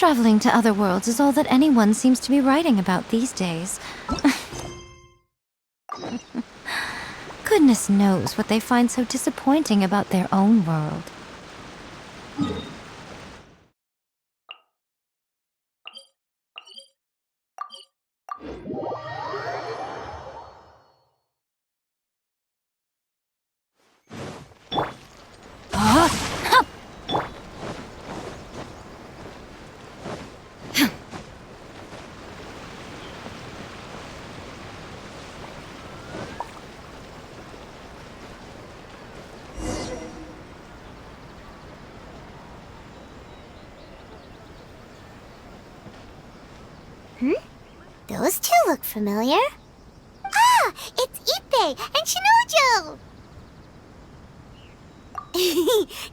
Traveling to other worlds is all that anyone seems to be writing about these days. Goodness knows what they find so disappointing about their own world. Those two look familiar. Ah, it's Ippei and Shinojo!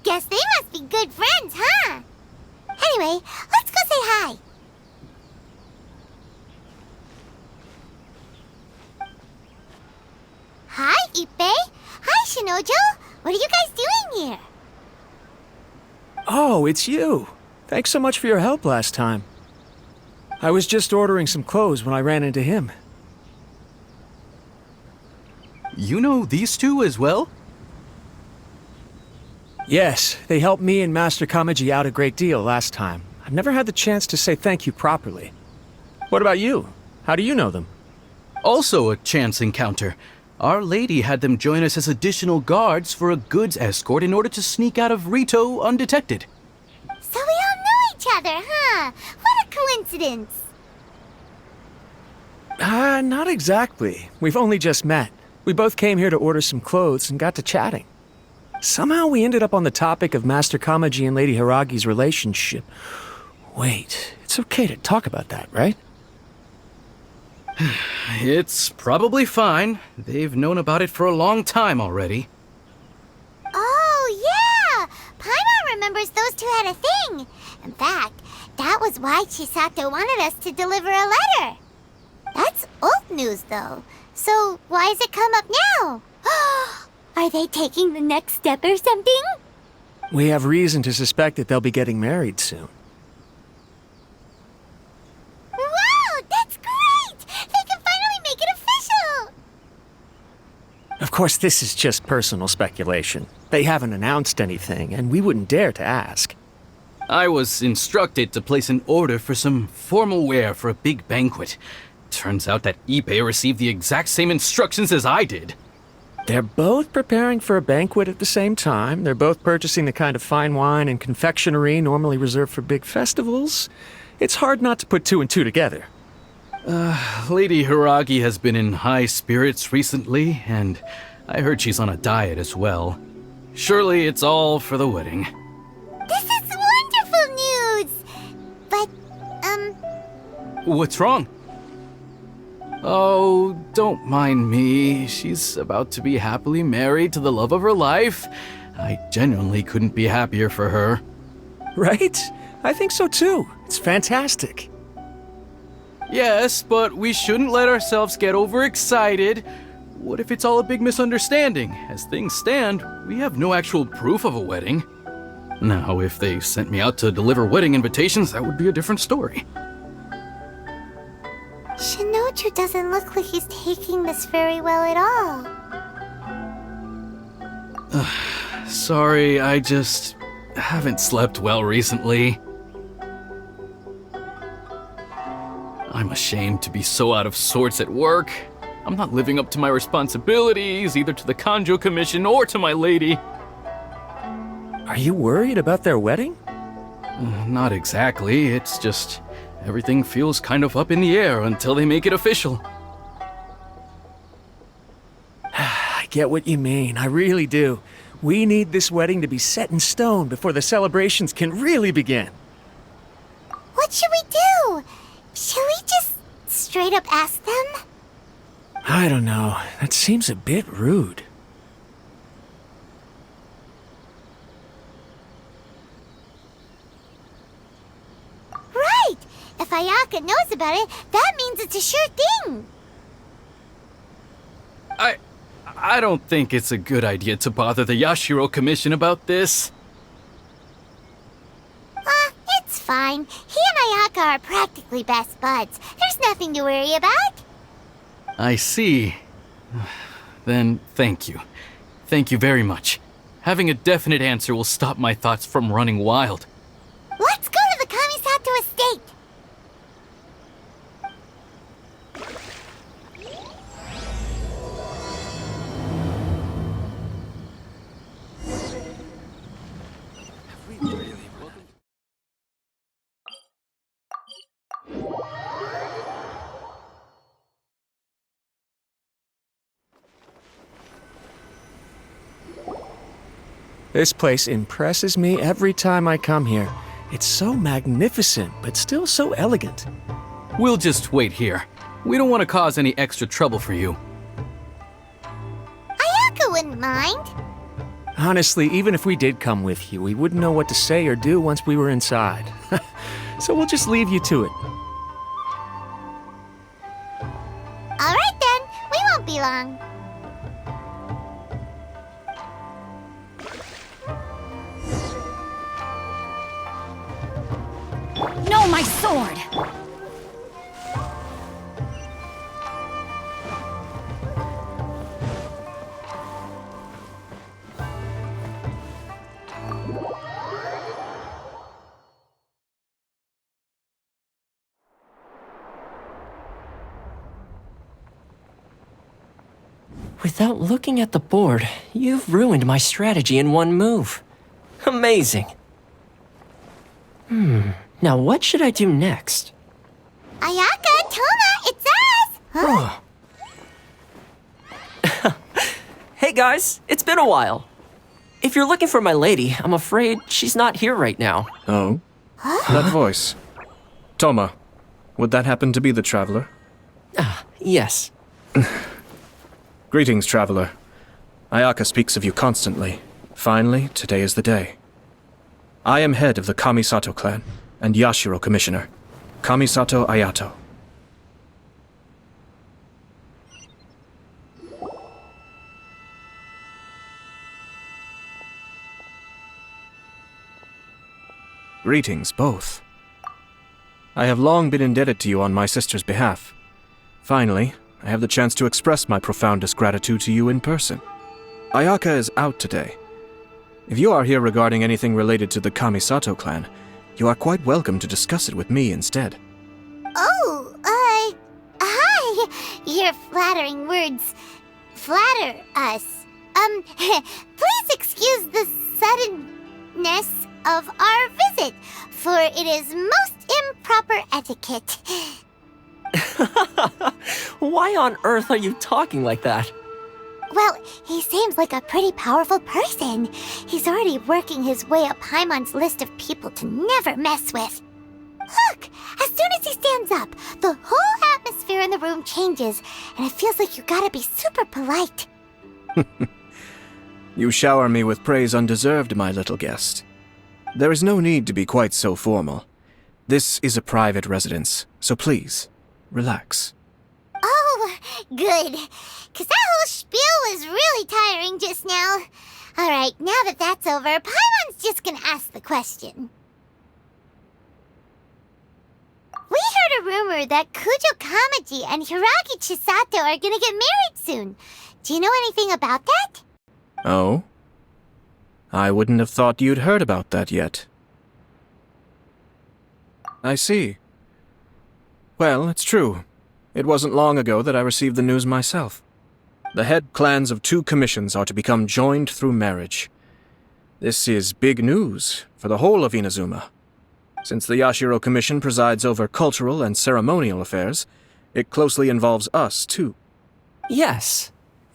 Guess they must be good friends, huh? Anyway, let's go say hi. Hi, Ippei. Hi, Shinojo. What are you guys doing here? Oh, it's you. Thanks so much for your help last time. I was just ordering some clothes when I ran into him. You know these two as well? Yes, they helped me and Master Kamaji out a great deal last time. I've never had the chance to say thank you properly. What about you? How do you know them? Also a chance encounter. Our lady had them join us as additional guards for a goods escort in order to sneak out of Rito undetected. So we all know each other, huh? What a coincidence. Not exactly. We've only just met. We both came here to order some clothes and got to chatting. Somehow we ended up on the topic of Master Kamaji and Lady Hiragi's relationship. Wait, it's okay to talk about that, right? It's probably fine. They've known about it for a long time already. Oh, yeah! Paimon remembers those two had a thing. In fact, that was why Chisato wanted us to deliver a letter. That's old news, though. So why has it come up now? Are they taking the next step or something? We have reason to suspect that they'll be getting married soon. Wow, that's great! They can finally make it official! Of course, this is just personal speculation. They haven't announced anything, and we wouldn't dare to ask. I was instructed to place an order for some formal wear for a big banquet. Turns out that Ippei received the exact same instructions as I did. They're both preparing for a banquet at the same time. They're both purchasing the kind of fine wine and confectionery normally reserved for big festivals. It's hard not to put two and two together. Lady Hiragi has been in high spirits recently, and I heard she's on a diet as well. Surely it's all for the wedding. This is wonderful news! But, What's wrong? Oh, don't mind me. She's about to be happily married to the love of her life. I genuinely couldn't be happier for her. Right? I think so too. It's fantastic. Yes, but we shouldn't let ourselves get overexcited. What if it's all a big misunderstanding? As things stand, we have no actual proof of a wedding. Now, if they sent me out to deliver wedding invitations, that would be a different story. Shinoju doesn't look like he's taking this very well at all. Sorry, I just haven't slept well recently. I'm ashamed to be so out of sorts at work. I'm not living up to my responsibilities, either to the Kanjo Commission or to my lady. Are you worried about their wedding? Not exactly, it's just everything feels kind of up in the air until they make it official. I get what you mean, I really do. We need this wedding to be set in stone before the celebrations can really begin. What should we do? Should we just straight up ask them? I don't know. That seems a bit rude. Right! If Ayaka knows about it, that means it's a sure thing! I don't think it's a good idea to bother the Yashiro Commission about this. It's fine. He and and Ayaka are practically best buds. There's nothing to worry about. I see. Then thank you. Thank you very much. Having a definite answer will stop my thoughts from running wild. Let's go to the Kamisato estate. This place impresses me every time I come here. It's so magnificent, but still so elegant. We'll just wait here. We don't want to cause any extra trouble for you. Ayaka wouldn't mind. Honestly, even if we did come with you, we wouldn't know what to say or do once we were inside. So we'll just leave you to it. All right then, we won't be long. No, my sword! Without looking at the board, you've ruined my strategy in one move. Amazing. Now what should I do next? Ayaka, Toma, it's us! Huh? Hey guys, it's been a while. If you're looking for my lady, I'm afraid she's not here right now. Oh? That voice. Toma, would that happen to be the traveler? Yes. Greetings, traveler. Ayaka speaks of you constantly. Finally, today is the day. I am head of the Kamisato clan and Yashiro commissioner, Kamisato Ayato. Greetings, both. I have long been indebted to you on my sister's behalf. Finally, I have the chance to express my profoundest gratitude to you in person. Ayaka is out today. If you are here regarding anything related to the Kamisato clan, you are quite welcome to discuss it with me instead. Oh, hi. Your flattering words flatter us. Please excuse the suddenness of our visit, for it is most improper etiquette. Why on earth are you talking like that? Well, he seems like a pretty powerful person. He's already working his way up Paimon's list of people to never mess with. Look, as soon as he stands up, the whole atmosphere in the room changes, and it feels like you gotta be super polite. You shower me with praise undeserved, my little guest. There is no need to be quite so formal. This is a private residence, so please, relax. Oh, good. 'Cause that whole spiel was really tiring just now. Alright, now that that's over, Paimon's just gonna ask the question. We heard a rumor that Kujo Kamaji and Hiragi Chisato are gonna get married soon. Do you know anything about that? Oh? I wouldn't have thought you'd heard about that yet. I see. Well, it's true. It wasn't long ago that I received the news myself. The head clans of 2 commissions are to become joined through marriage. This is big news for the whole of Inazuma. Since the Yashiro Commission presides over cultural and ceremonial affairs, it closely involves us, too. Yes.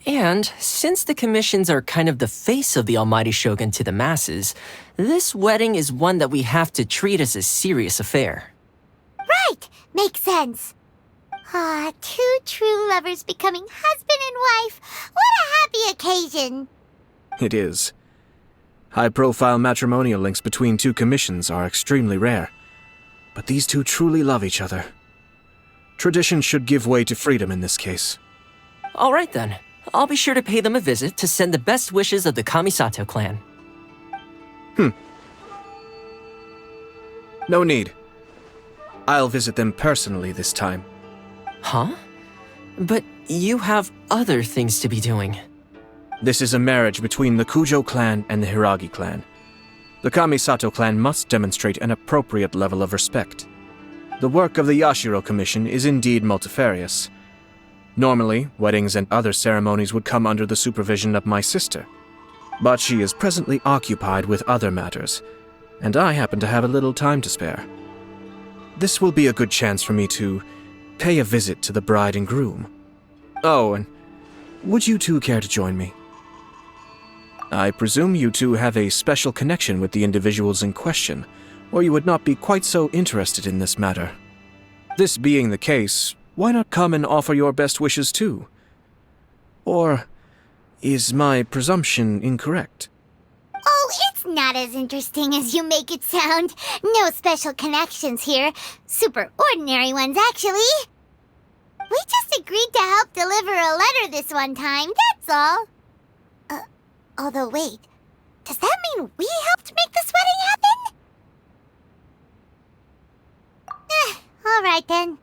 And since the commissions are kind of the face of the Almighty Shogun to the masses, this wedding is one that we have to treat as a serious affair. Right! Makes sense. Ah, 2 true lovers becoming husband and wife. What a happy occasion. It is. High-profile matrimonial links between 2 commissions are extremely rare. But these 2 truly love each other. Tradition should give way to freedom in this case. All right then. I'll be sure to pay them a visit to send the best wishes of the Kamisato clan. No need. I'll visit them personally this time. Huh? But you have other things to be doing. This is a marriage between the Kujo clan and the Hiragi clan. The Kamisato clan must demonstrate an appropriate level of respect. The work of the Yashiro Commission is indeed multifarious. Normally, weddings and other ceremonies would come under the supervision of my sister. But she is presently occupied with other matters, and I happen to have a little time to spare. This will be a good chance for me to pay a visit to the bride and groom. Oh, and would you two care to join me? I presume you two have a special connection with the individuals in question, or you would not be quite so interested in this matter. This being the case, why not come and offer your best wishes too? Or is my presumption incorrect? Oh, it's not as interesting as you make it sound. No special connections here. Super ordinary ones, actually. We just agreed to help deliver a letter this one time, that's all. Although wait, does that mean we helped make this wedding happen? Alright then.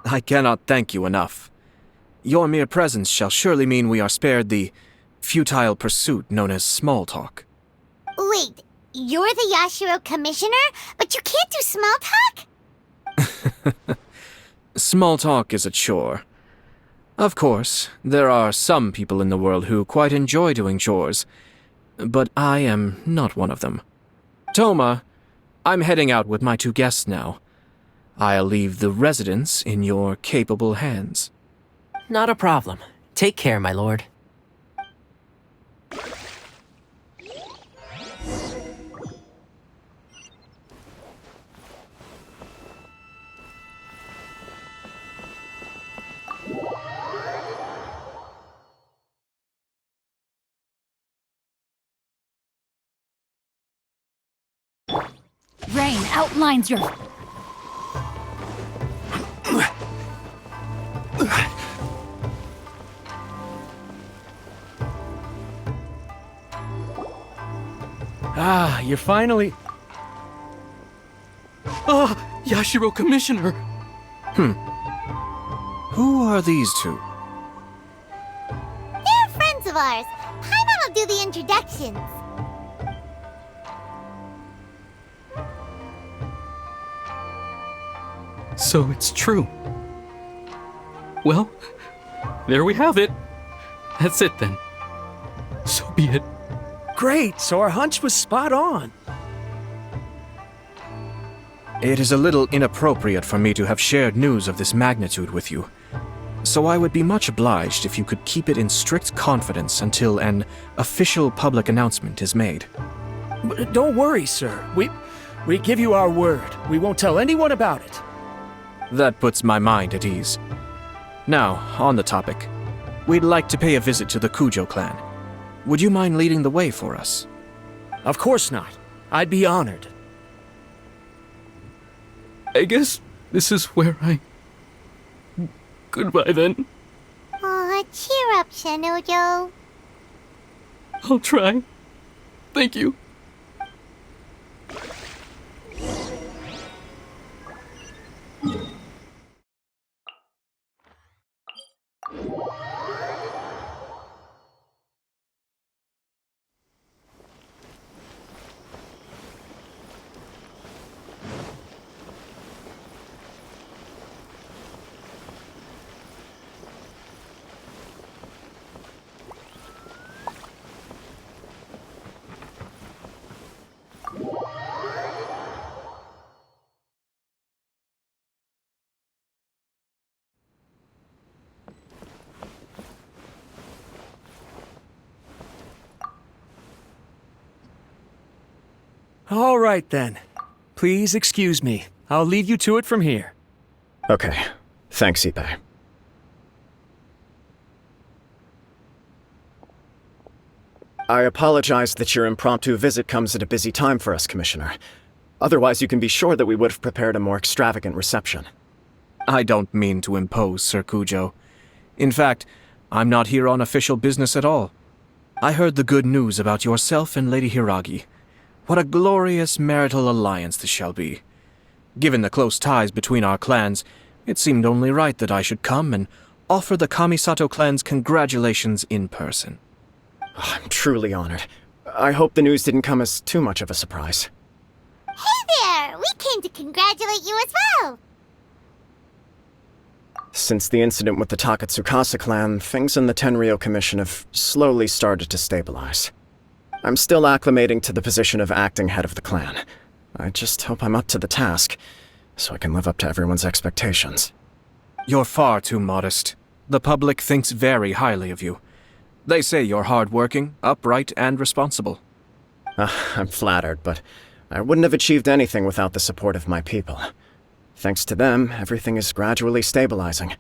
I cannot thank you enough. Your mere presence shall surely mean we are spared the futile pursuit known as small talk. Wait, you're the Yashiro Commissioner, but you can't do small talk? Small talk is a chore. Of course, there are some people in the world who quite enjoy doing chores, but I am not one of them. Toma, I'm heading out with my two guests now. I'll leave the residence in your capable hands. Not a problem. Take care, my lord. Rain outlines your... Ah, you're finally... Ah, Yashiro Commissioner! Who are these two? They're friends of ours. Paimon will do the introductions. So it's true. Well, there we have it. That's it then. So be it. Great, so our hunch was spot on. It is a little inappropriate for me to have shared news of this magnitude with you, so I would be much obliged if you could keep it in strict confidence until an official public announcement is made. But don't worry, sir. We give you our word. We won't tell anyone about it. That puts my mind at ease. Now, on the topic. We'd like to pay a visit to the Kujo clan. Would you mind leading the way for us? Of course not. I'd be honored. I guess this is where I... Goodbye then. Aw, cheer up, Shanojo. I'll try. Thank you. All right, then. Please excuse me. I'll lead you to it from here. Okay. Thanks, Ippei. I apologize that your impromptu visit comes at a busy time for us, Commissioner. Otherwise, you can be sure that we would have prepared a more extravagant reception. I don't mean to impose, Sir Kujo. In fact, I'm not here on official business at all. I heard the good news about yourself and Lady Hiragi. What a glorious marital alliance this shall be. Given the close ties between our clans, it seemed only right that I should come and offer the Kamisato clan's congratulations in person. I'm truly honored. I hope the news didn't come as too much of a surprise. Hey there! We came to congratulate you as well! Since the incident with the Takatsukasa clan, things in the Tenryou Commission have slowly started to stabilize. I'm still acclimating to the position of acting head of the clan. I just hope I'm up to the task, so I can live up to everyone's expectations. You're far too modest. The public thinks very highly of you. They say you're hardworking, upright, and responsible. I'm flattered, but I wouldn't have achieved anything without the support of my people. Thanks to them, everything is gradually stabilizing,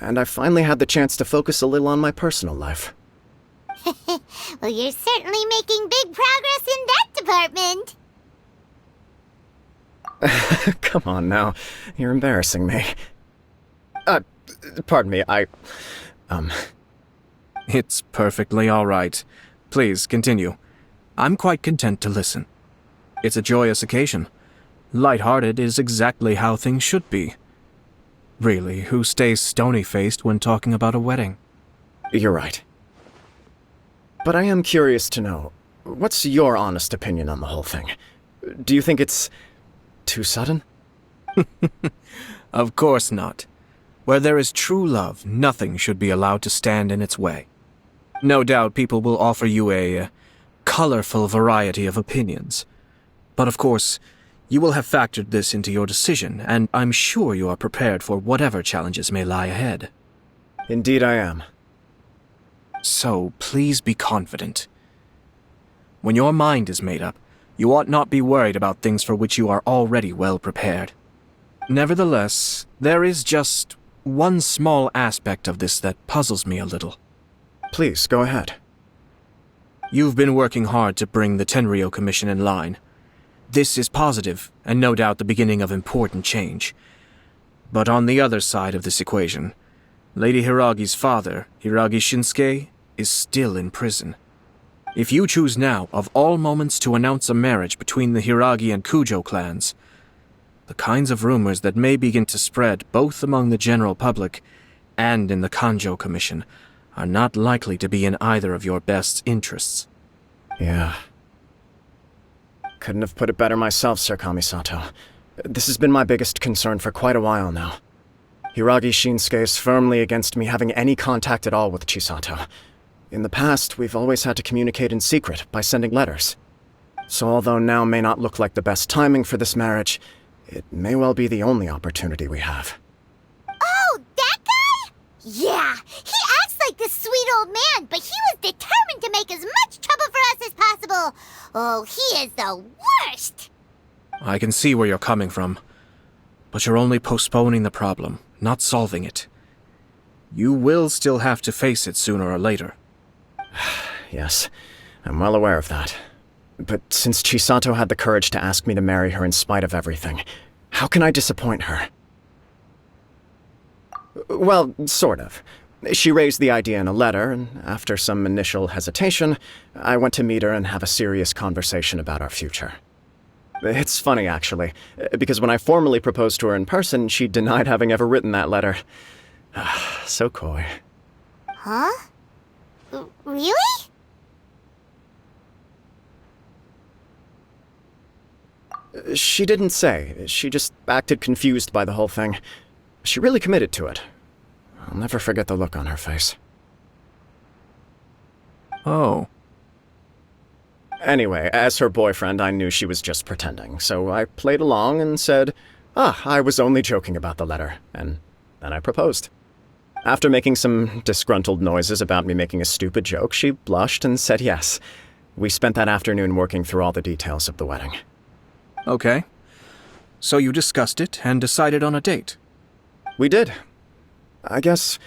and I've finally had the chance to focus a little on my personal life. Well, you're certainly making big progress in that department. Come on now, you're embarrassing me. Pardon me, It's perfectly all right. Please, continue. I'm quite content to listen. It's a joyous occasion. Light-hearted is exactly how things should be. Really, who stays stony-faced when talking about a wedding? You're right. But I am curious to know, what's your honest opinion on the whole thing? Do you think it's too sudden? Of course not. Where there is true love, nothing should be allowed to stand in its way. No doubt people will offer you a colorful variety of opinions. But of course, you will have factored this into your decision, and I'm sure you are prepared for whatever challenges may lie ahead. Indeed I am. So please be confident. When your mind is made up, you ought not be worried about things for which you are already well prepared. Nevertheless, there is just one small aspect of this that puzzles me a little. Please, go ahead. You've been working hard to bring the Tenryou Commission in line. This is positive, and no doubt the beginning of important change. But on the other side of this equation, Lady Hiragi's father, Hiragi Shinsuke, is still in prison. If you choose now, of all moments, to announce a marriage between the Hiragi and Kujo clans, the kinds of rumors that may begin to spread both among the general public and in the Kanjo Commission are not likely to be in either of your best interests. Yeah. Couldn't have put it better myself, Sir Kamisato. This has been my biggest concern for quite a while now. Hiragi Shinsuke is firmly against me having any contact at all with Chisato. In the past, we've always had to communicate in secret by sending letters. So although now may not look like the best timing for this marriage, it may well be the only opportunity we have. Oh, that guy? Yeah, he acts like this sweet old man, but he was determined to make as much trouble for us as possible. Oh, he is the worst! I can see where you're coming from, but you're only postponing the problem, not solving it. You will still have to face it sooner or later. Yes, I'm well aware of that. But since Chisato had the courage to ask me to marry her in spite of everything, how can I disappoint her? Well, sort of. She raised the idea in a letter, and after some initial hesitation, I went to meet her and have a serious conversation about our future. It's funny, actually, because when I formally proposed to her in person, she denied having ever written that letter. So coy. Huh? Really? She didn't say. She just acted confused by the whole thing. She really committed to it. I'll never forget the look on her face. Oh. Anyway, as her boyfriend, I knew she was just pretending, so I played along and said, I was only joking about the letter, and then I proposed. After making some disgruntled noises about me making a stupid joke, she blushed and said yes. We spent that afternoon working through all the details of the wedding. Okay. So you discussed it and decided on a date? We did. I guess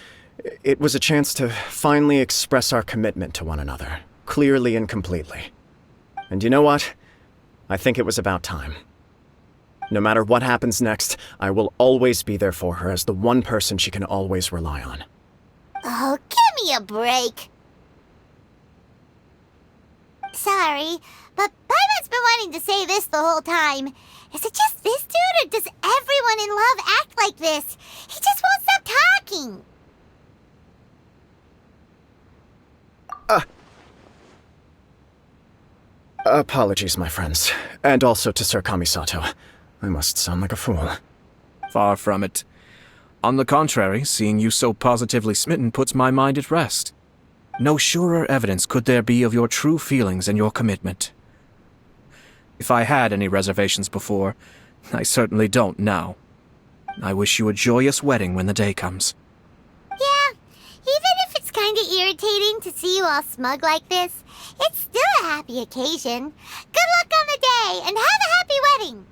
it was a chance to finally express our commitment to one another, clearly and completely. And you know what? I think it was about time. No matter what happens next, I will always be there for her as the one person she can always rely on. Oh, give me a break. Sorry, but Paimon's been wanting to to say this the whole time. Is it just this dude, or does everyone in love act like this? He just won't stop talking. Apologies, my friends. And also to Sir Kamisato. I must sound like a fool. Far from it. On the contrary, seeing you so positively smitten puts my mind at rest. No surer evidence could there be of your true feelings and your commitment. If I had any reservations before, I certainly don't now. I wish you a joyous wedding when the day comes. Yeah, even if it's kinda irritating to see you all smug like this, it's still a happy occasion. Good luck on the day, and have a happy wedding!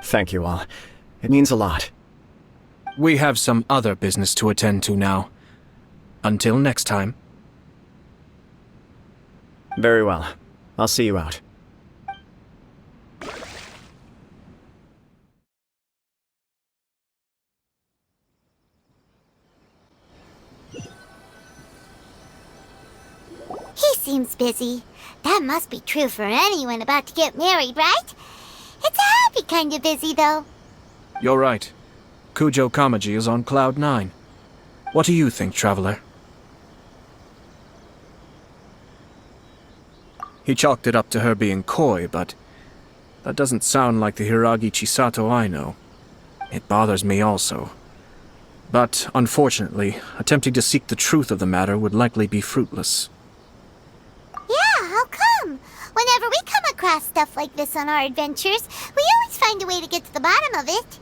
Thank you all. It means a lot. We have some other business to attend to now. Until next time. Very well. I'll see you out. He seems busy. That must be true for anyone about to get married, right? It's a happy kind of busy, though. You're right. Kujo Kamaji is on Cloud 9. What do you think, Traveler? He chalked it up to her being coy, but that doesn't sound like the Hiragi Chisato I know. It bothers me also. But, unfortunately, attempting to seek the truth of the matter would likely be fruitless. Yeah, how come? Whenever we come across stuff like this on our adventures, we always find a way to get to the bottom of it.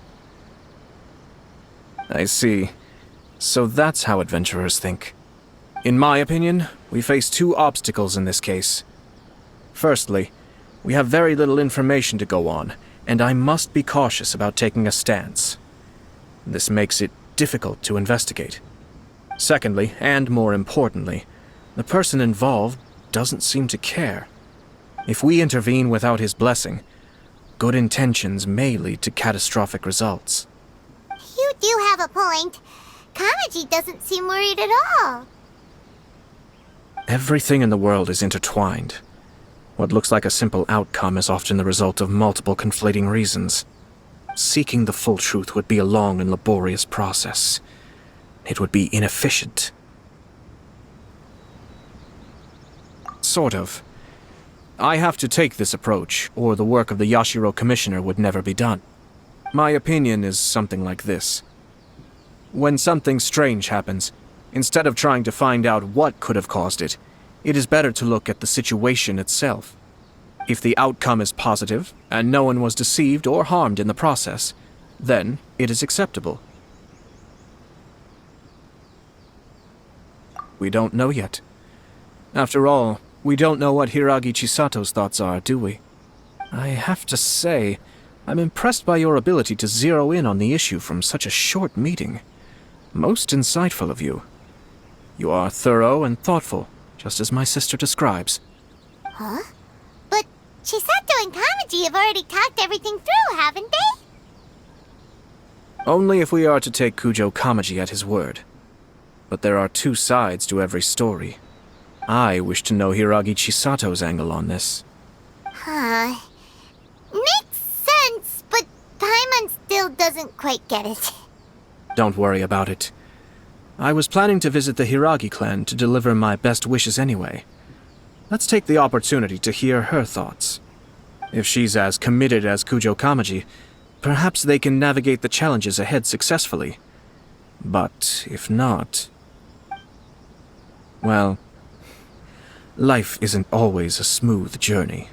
I see. So that's how adventurers think. In my opinion, we face two obstacles in this case. Firstly, we have very little information to go on, and I must be cautious about taking a stance. This makes it difficult to investigate. Secondly, and more importantly, the person involved doesn't seem to care. If we intervene without his blessing, good intentions may lead to catastrophic results. You do have a point. Kamaji doesn't seem worried at all. Everything in the world is intertwined. What looks like a simple outcome is often the result of multiple conflating reasons. Seeking the full truth would be a long and laborious process. It would be inefficient. Sort of. I have to take this approach, or the work of the Yashiro Commissioner would never be done. My opinion is something like this. When something strange happens, instead of trying to find out what could have caused it, it is better to look at the situation itself. If the outcome is positive, and no one was deceived or harmed in the process, then it is acceptable. We don't know yet. After all, we don't know what Hiragi Chisato's thoughts are, do we? I have to say, I'm impressed by your ability to zero in on the issue from such a short meeting. Most insightful of you. You are thorough and thoughtful, just as my sister describes. Huh? But Chisato and Kamaji have already talked everything through, haven't they? Only if we are to take Kujo Kamaji at his word. But there are two sides to every story. I wish to know Hiragi Chisato's angle on this. Huh. Makes sense, but Paimon still doesn't quite get it. Don't worry about it. I was planning to visit the Hiragi clan to deliver my best wishes anyway. Let's take the opportunity to hear her thoughts. If she's as committed as Kujo Kamaji, perhaps they can navigate the challenges ahead successfully. But if not... well, life isn't always a smooth journey.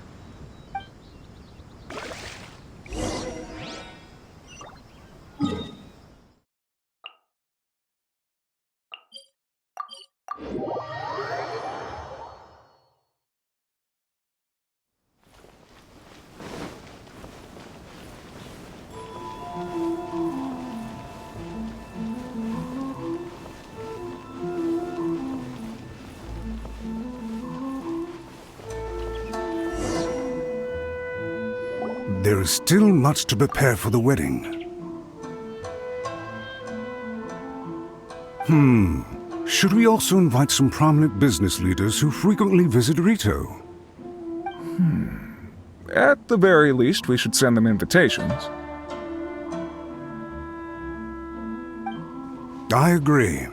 There is still much to prepare for the wedding. Should we also invite some prominent business leaders who frequently visit Rito? At the very least, we should send them invitations. I agree.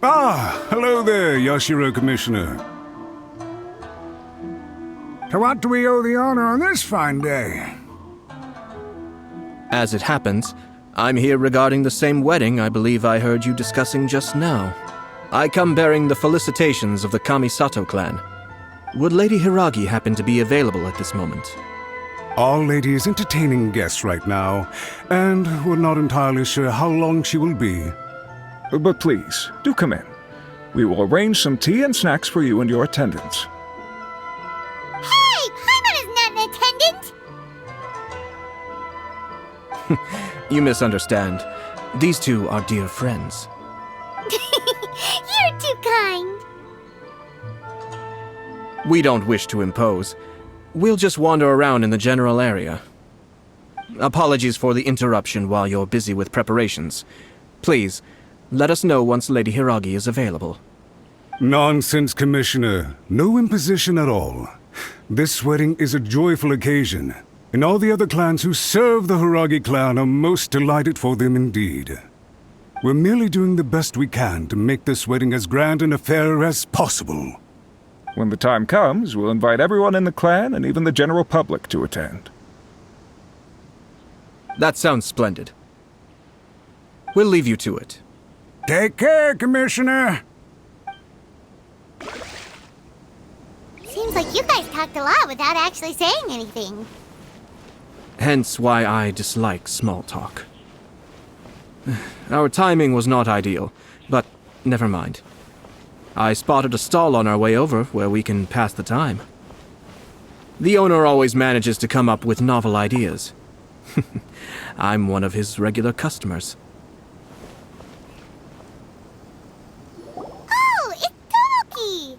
Ah, hello there, Yashiro Commissioner. To what do we owe the honor on this fine day? As it happens, I'm here regarding the same wedding I believe I heard you discussing just now. I come bearing the felicitations of the Kamisato clan. Would Lady Hiragi happen to be available at this moment? Our lady is entertaining guests right now, and we're not entirely sure how long she will be. But please, do come in. We will arrange some tea and snacks for you and your attendants. Hey, Paimon is not an attendant! You misunderstand. These two are dear friends. You're too kind. We don't wish to impose. We'll just wander around in the general area. Apologies for the interruption while you're busy with preparations. Please, let us know once Lady Hiragi is available. Nonsense, Commissioner. No imposition at all. This wedding is a joyful occasion, and all the other clans who serve the Hiragi clan are most delighted for them indeed. We're merely doing the best we can to make this wedding as grand an affair as possible. When the time comes, we'll invite everyone in the clan and even the general public to attend. That sounds splendid. We'll leave you to it. Take care, Commissioner! Seems like you guys talked a lot without actually saying anything. Hence why I dislike small talk. Our timing was not ideal, but never mind. I spotted a stall on our way over where we can pass the time. The owner always manages to come up with novel ideas. I'm one of his regular customers. Oh, it's Tomoki!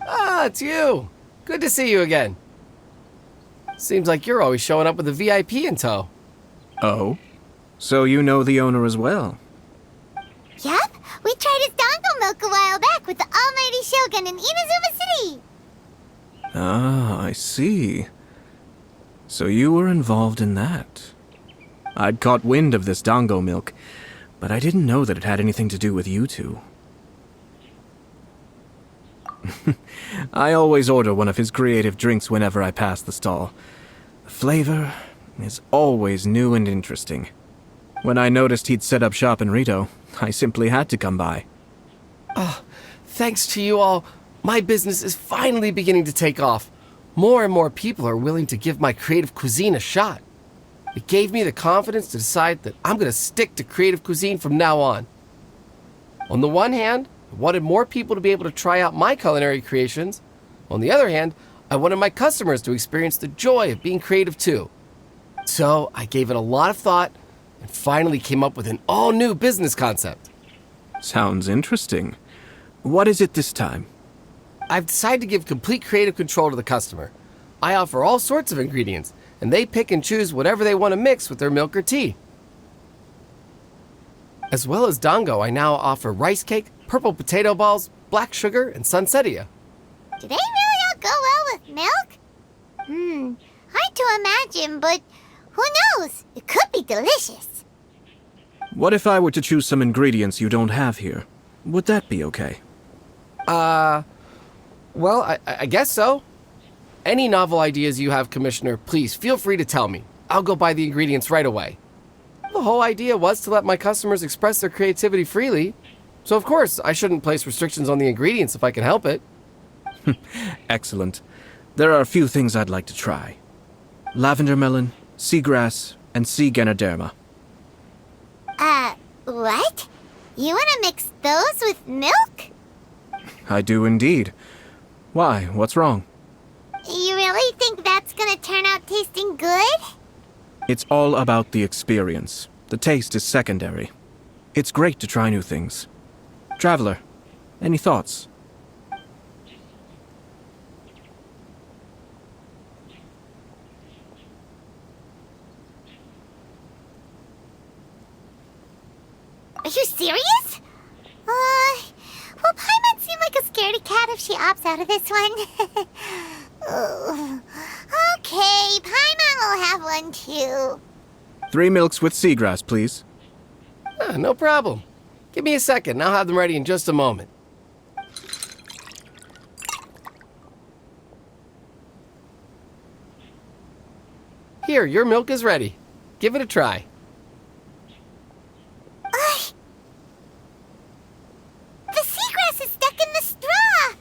Ah, it's you! Good to see you again. Seems like you're always showing up with a VIP in tow. Oh? So you know the owner as well? Yup, we tried his dango milk a while back with the almighty Shogun in Inazuma City. Ah, I see. So you were involved in that. I'd caught wind of this dango milk, but I didn't know that it had anything to do with you two. I always order one of his creative drinks whenever I pass the stall. The flavor is always new and interesting. When I noticed he'd set up shop in Rito, I simply had to come by. Thanks to you all, my business is finally beginning to take off. More and more people are willing to give my creative cuisine a shot. It gave me the confidence to decide that I'm going to stick to creative cuisine from now on. On the one hand, I wanted more people to be able to try out my culinary creations. On the other hand, I wanted my customers to experience the joy of being creative too. So I gave it a lot of thought and finally came up with an all-new business concept. Sounds interesting. What is it this time? I've decided to give complete creative control to the customer. I offer all sorts of ingredients, and they pick and choose whatever they want to mix with their milk or tea. As well as dango, I now offer rice cake, purple potato balls, black sugar, and sunsettia. Do they really all go well with milk? Hard to imagine, but who knows? It could be delicious. What if I were to choose some ingredients you don't have here? Would that be okay? Well, I guess so. Any novel ideas you have, Commissioner, please feel free to tell me. I'll go buy the ingredients right away. The whole idea was to let my customers express their creativity freely. So of course, I shouldn't place restrictions on the ingredients if I can help it. Excellent. There are a few things I'd like to try. Lavender melon, seagrass, and sea Ganoderma. What? You want to mix those with milk? I do indeed. Why? What's wrong? You really think that's gonna turn out tasting good? It's all about the experience. The taste is secondary. It's great to try new things. Traveler, any thoughts? Are you serious? Well, Paimon seemed like a scaredy cat if she opts out of this one. Ugh. Okay, Paimon will have one too. 3 milks with seagrass, please. No problem. Give me a second, I'll have them ready in just a moment. Here, your milk is ready. Give it a try. Ugh. The seagrass is stuck in the straw.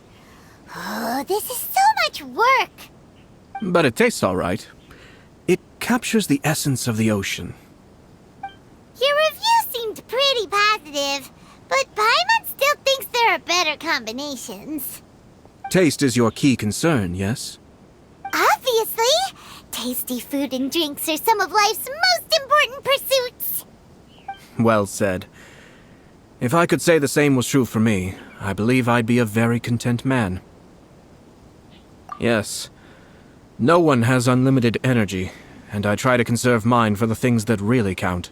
Oh, this is so much work. But it tastes all right. It captures the essence of the ocean. Your review seemed pretty positive, but Paimon still thinks there are better combinations. Taste is your key concern, yes? Obviously! Tasty food and drinks are some of life's most important pursuits. Well said. If I could say the same was true for me, I believe I'd be a very content man. Yes. No one has unlimited energy, and I try to conserve mine for the things that really count.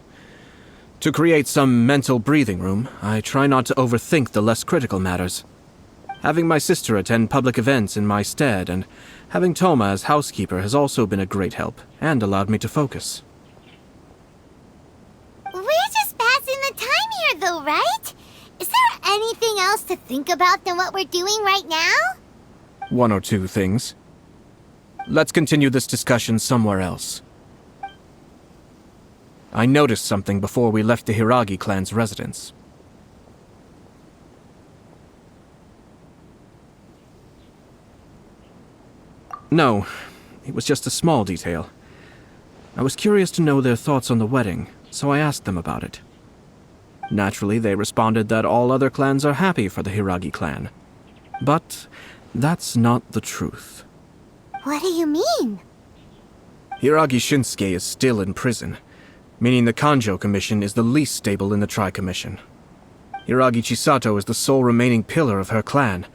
To create some mental breathing room, I try not to overthink the less critical matters. Having my sister attend public events in my stead and having Toma as housekeeper has also been a great help and allowed me to focus. We're just passing the time here though, right? Is there anything else to think about than what we're doing right now? 1 or 2 things. Let's continue this discussion somewhere else. I noticed something before we left the Hiragi clan's residence. No, it was just a small detail. I was curious to know their thoughts on the wedding, so I asked them about it. Naturally, they responded that all other clans are happy for the Hiragi clan. But that's not the truth. What do you mean? Hiragi Shinsuke is still in prison, meaning the Kanjo Commission is the least stable in the Tri-Commission. Hiragi Chisato is the sole remaining pillar of her clan,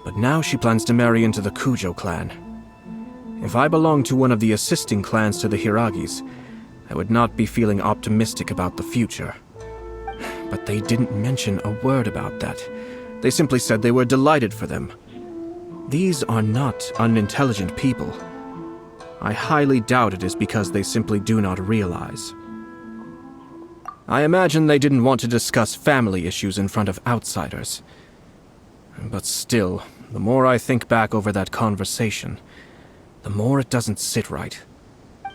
but now she plans to marry into the Kujo clan. If I belonged to one of the assisting clans to the Hiragis, I would not be feeling optimistic about the future. But they didn't mention a word about that. They simply said they were delighted for them. These are not unintelligent people. I highly doubt it is because they simply do not realize. I imagine they didn't want to discuss family issues in front of outsiders. But still, the more I think back over that conversation, the more it doesn't sit right.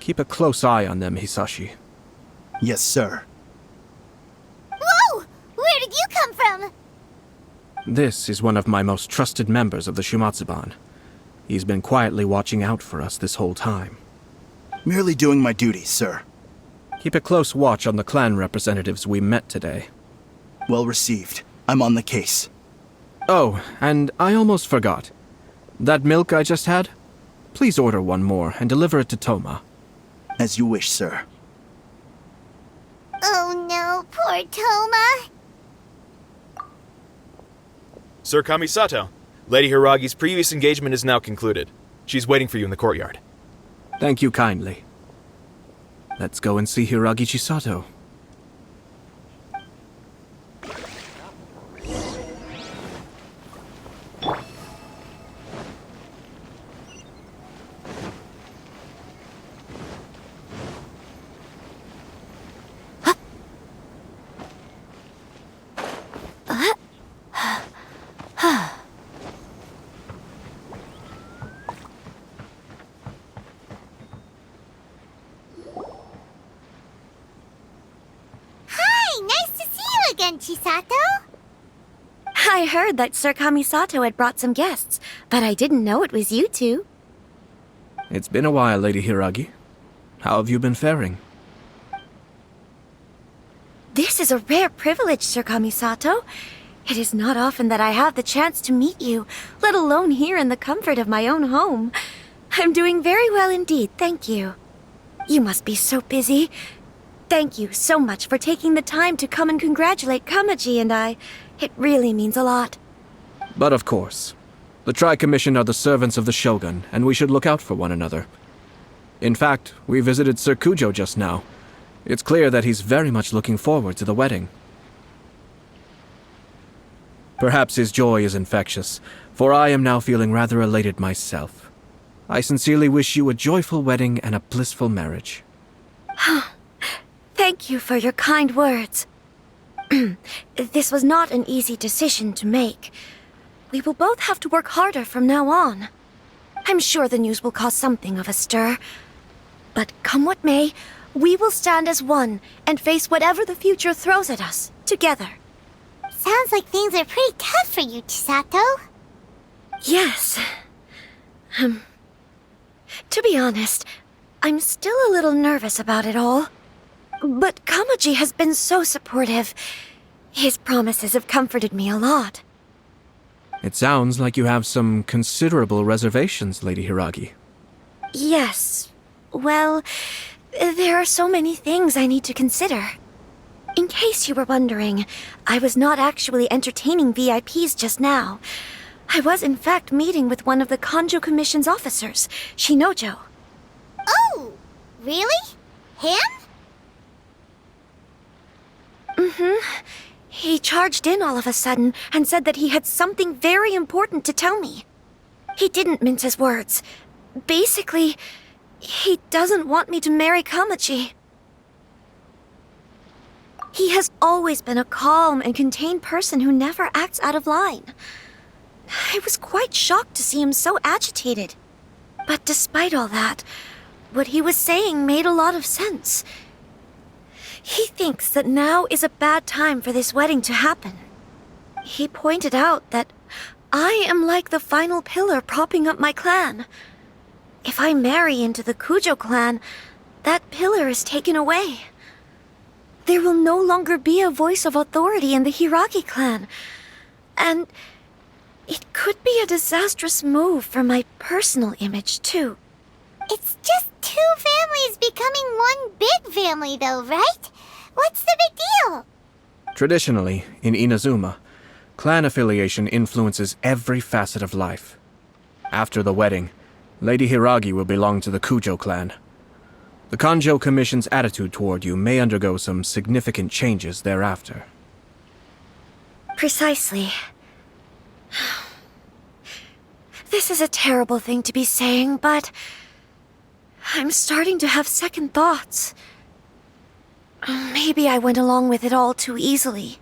Keep a close eye on them, Hisashi. Yes, sir. Whoa! Where did you come from? This is one of my most trusted members of the Shumatsuban. He's been quietly watching out for us this whole time. Merely doing my duty, sir. Keep a close watch on the clan representatives we met today. Well received. I'm on the case. Oh, and I almost forgot. That milk I just had? Please order one more and deliver it to Toma. As you wish, sir. Oh no, poor Toma. Sir Kamisato, Lady Hiragi's previous engagement is now concluded. She's waiting for you in the courtyard. Thank you kindly. Let's go and see Hiragi Chisato. Chisato? I heard that Sir Kamisato had brought some guests, but I didn't know it was you two. It's been a while, Lady Hiragi. How have you been faring? This is a rare privilege, Sir Kamisato. It is not often that I have the chance to meet you, let alone here in the comfort of my own home. I'm doing very well indeed, thank you. You must be so busy. Thank you so much for taking the time to come and congratulate Kamaji and I. It really means a lot. But of course. The Tri-Commission are the servants of the Shogun, and we should look out for one another. In fact, we visited Sir Kujo just now. It's clear that he's very much looking forward to the wedding. Perhaps his joy is infectious, for I am now feeling rather elated myself. I sincerely wish you a joyful wedding and a blissful marriage. Thank you for your kind words. This was not an easy decision to make. We will both have to work harder from now on. I'm sure the news will cause something of a stir. But come what may, we will stand as one and face whatever the future throws at us, together. Sounds like things are pretty tough for you, Chisato. Yes. To be honest, I'm still a little nervous about it all. But Kamaji has been so supportive. His promises have comforted me a lot. It sounds like you have some considerable reservations, Lady Hiragi. Yes. Well, there are so many things I need to consider. In case you were wondering, I was not actually entertaining VIPs just now. I was in fact meeting with one of the Kanjo Commission's officers, Shinojo. Oh, really? Him? He charged in all of a sudden and said that he had something very important to tell me. He didn't mince his words. Basically, he doesn't want me to marry Kamaji. He has always been a calm and contained person who never acts out of line. I was quite shocked to see him so agitated. But despite all that, what he was saying made a lot of sense. He thinks that now is a bad time for this wedding to happen. He pointed out that I am like the final pillar propping up my clan. If I marry into the Kujo clan, that pillar is taken away. There will no longer be a voice of authority in the Hiragi clan. And it could be a disastrous move for my personal image, too. It's just two families becoming one big family, though, right? What's the big deal? Traditionally, in Inazuma, clan affiliation influences every facet of life. After the wedding, Lady Hiragi will belong to the Kujo clan. The Kanjo Commission's attitude toward you may undergo some significant changes thereafter. Precisely. This is a terrible thing to be saying, but I'm starting to have second thoughts. Maybe I went along with it all too easily.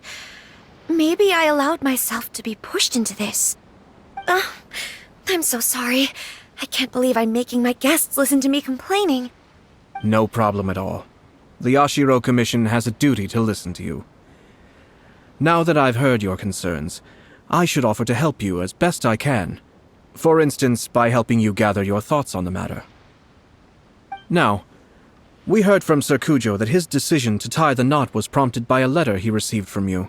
Maybe I allowed myself to be pushed into this. I'm so sorry. I can't believe I'm making my guests listen to me complaining. No problem at all. The Yashiro Commission has a duty to listen to you. Now that I've heard your concerns, I should offer to help you as best I can. For instance, by helping you gather your thoughts on the matter. Now, we heard from Sir Kujo that his decision to tie the knot was prompted by a letter he received from you.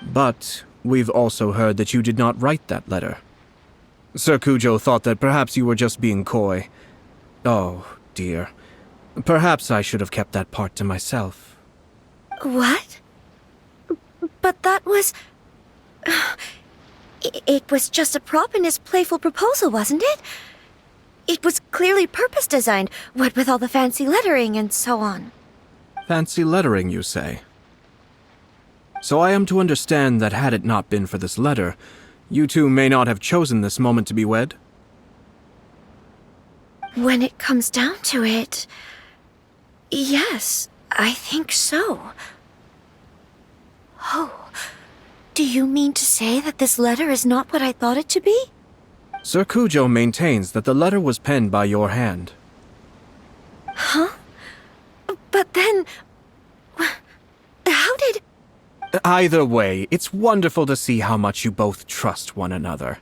But we've also heard that you did not write that letter. Sir Kujo thought that perhaps you were just being coy. Oh, dear. Perhaps I should have kept that part to myself. What? But that was... It was just a prop in his playful proposal, wasn't it? It was clearly purpose-designed, what with all the fancy lettering and so on. Fancy lettering, you say? So I am to understand that had it not been for this letter, you two may not have chosen this moment to be wed? When it comes down to it... yes, I think so. Oh, do you mean to say that this letter is not what I thought it to be? Sir Kujo maintains that the letter was penned by your hand. Huh? But then... how did... Either way, it's wonderful to see how much you both trust one another.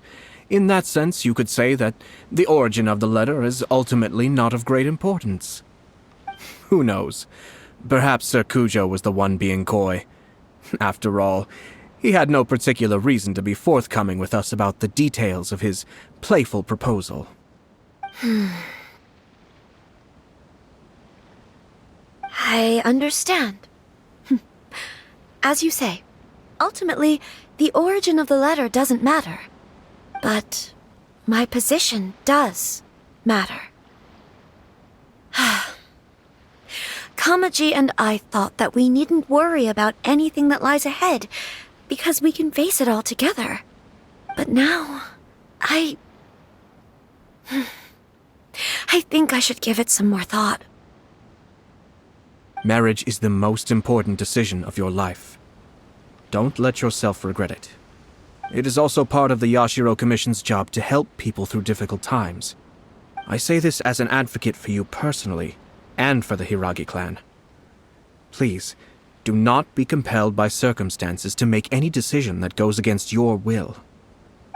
In that sense, you could say that the origin of the letter is ultimately not of great importance. Who knows? Perhaps Sir Kujo was the one being coy. After all, he had no particular reason to be forthcoming with us about the details of his playful proposal. I understand. As you say, ultimately, the origin of the letter doesn't matter. But my position does matter. Kamaji and I thought that we needn't worry about anything that lies ahead, because we can face it all together. But now, I think I should give it some more thought. Marriage is the most important decision of your life. Don't let yourself regret it. It is also part of the Yashiro Commission's job to help people through difficult times. I say this as an advocate for you personally, and for the Hiragi clan. Please, do not be compelled by circumstances to make any decision that goes against your will.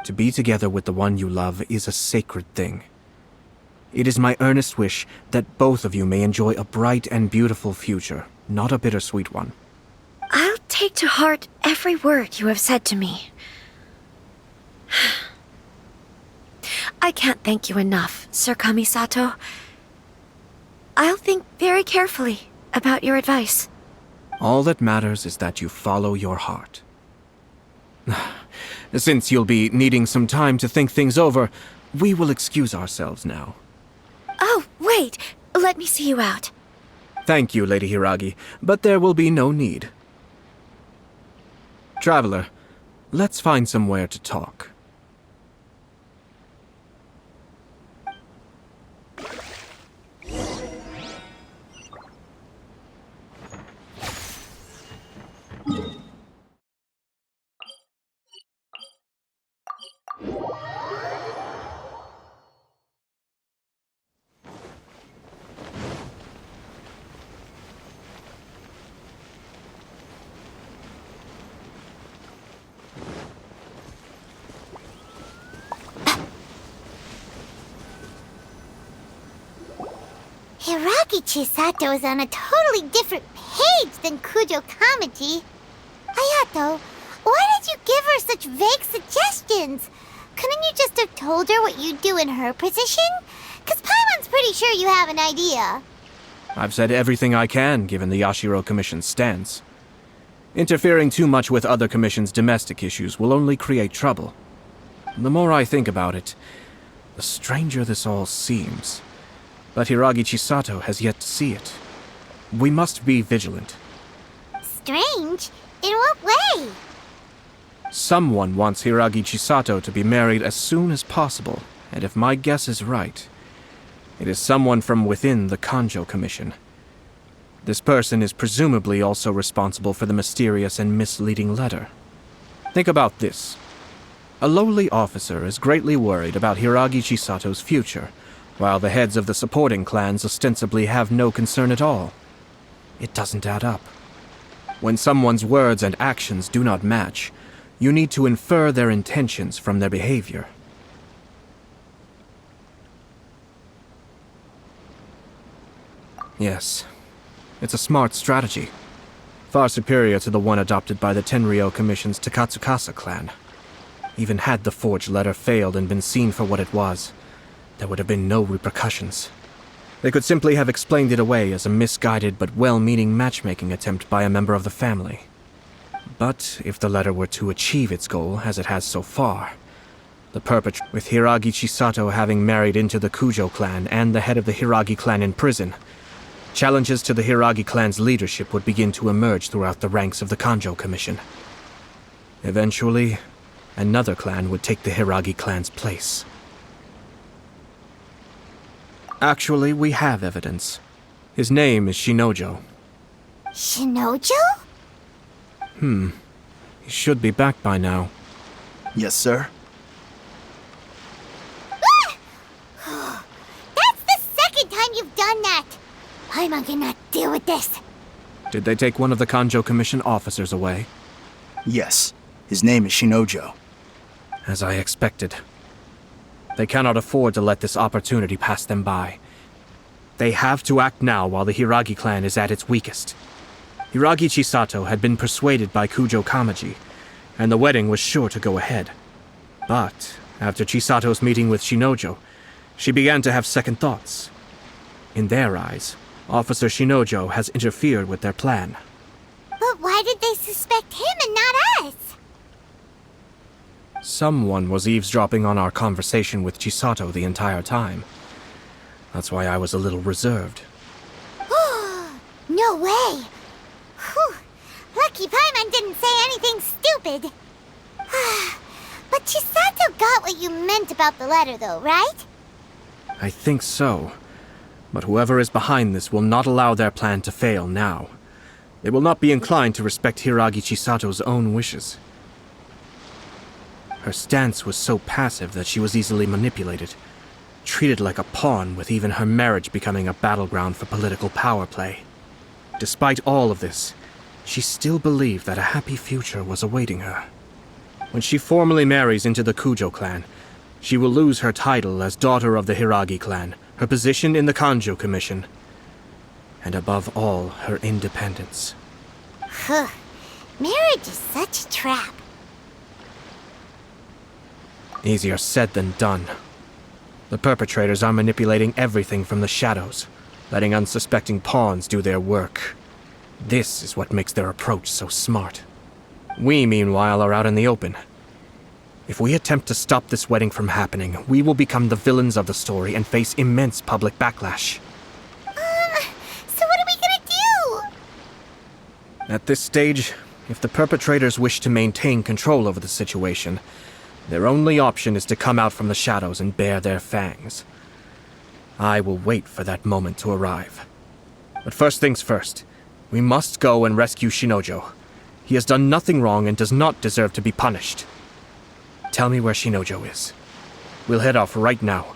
To be together with the one you love is a sacred thing. It is my earnest wish that both of you may enjoy a bright and beautiful future, not a bittersweet one. I'll take to heart every word you have said to me. I can't thank you enough, Sir Kamisato. I'll think very carefully about your advice. All that matters is that you follow your heart. Since you'll be needing some time to think things over, we will excuse ourselves now. Oh, wait! Let me see you out. Thank you, Lady Hiragi, but there will be no need. Traveler, let's find somewhere to talk. Hiragi Chisato is on a totally different page than Kujo Kamaji. Ayato, why did you give her such vague suggestions? Couldn't you just have told her what you'd do in her position? 'Cause Paimon's pretty sure you have an idea. I've said everything I can, given the Yashiro Commission's stance. Interfering too much with other commissions' domestic issues will only create trouble. The more I think about it, the stranger this all seems. But Hiragi Chisato has yet to see it. We must be vigilant. Strange? In what way? Someone wants Hiragi Chisato to be married as soon as possible, and if my guess is right, it is someone from within the Kanjo Commission. This person is presumably also responsible for the mysterious and misleading letter. Think about this. A lowly officer is greatly worried about Hiragi Chisato's future, while the heads of the supporting clans ostensibly have no concern at all. It doesn't add up. When someone's words and actions do not match, you need to infer their intentions from their behavior. Yes, it's a smart strategy. Far superior to the one adopted by the Tenryou Commission's Takatsukasa clan. Even had the forged letter failed and been seen for what it was, there would have been no repercussions. They could simply have explained it away as a misguided but well-meaning matchmaking attempt by a member of the family. But if the letter were to achieve its goal, as it has so far, the perpetrator, with Hiragi Chisato having married into the Kujo clan and the head of the Hiragi clan in prison, challenges to the Hiragi clan's leadership would begin to emerge throughout the ranks of the Kanjo Commission. Eventually, another clan would take the Hiragi clan's place. Actually, we have evidence. His name is Shinojo. Shinojo? He should be back by now. Yes, sir. That's the second time you've done that! Paimon cannot deal with this. Did they take one of the Kanjo Commission officers away? Yes. His name is Shinojo. As I expected. They cannot afford to let this opportunity pass them by. They have to act now while the Hiragi clan is at its weakest. Hiragi Chisato had been persuaded by Kujo Kamaji, and the wedding was sure to go ahead. But after Chisato's meeting with Shinojo, she began to have second thoughts. In their eyes, Officer Shinojo has interfered with their plan. But why did they suspect him and not us? Someone was eavesdropping on our conversation with Chisato the entire time. That's why I was a little reserved. No way! Whew. Lucky Paimon didn't say anything stupid. But Chisato got what you meant about the letter, though, right? I think so. But whoever is behind this will not allow their plan to fail now. They will not be inclined to respect Hiragi Chisato's own wishes. Her stance was so passive that she was easily manipulated, treated like a pawn, with even her marriage becoming a battleground for political power play. Despite all of this, she still believed that a happy future was awaiting her. When she formally marries into the Kujo clan, she will lose her title as daughter of the Hiragi clan, her position in the Kanjo Commission, and above all, her independence. Huh. Marriage is such a trap. Easier said than done. The perpetrators are manipulating everything from the shadows, letting unsuspecting pawns do their work. This is what makes their approach so smart. We, meanwhile, are out in the open. If we attempt to stop this wedding from happening, we will become the villains of the story and face immense public backlash. So what are we gonna do? At this stage, if the perpetrators wish to maintain control over the situation, their only option is to come out from the shadows and bare their fangs. I will wait for that moment to arrive. But first things first, we must go and rescue Shinojo. He has done nothing wrong and does not deserve to be punished. Tell me where Shinojo is. We'll head off right now.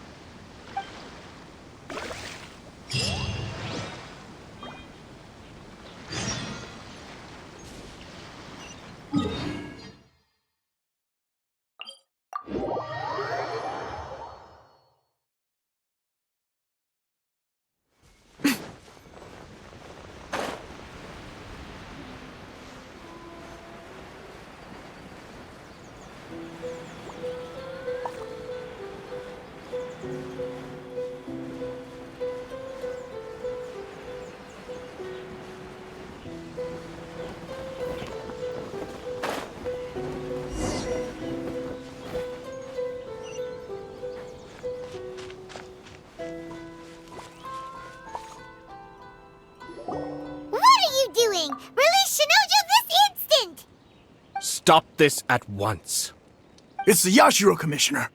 Release Shinojo this instant! Stop this at once. It's the Yashiro Commissioner.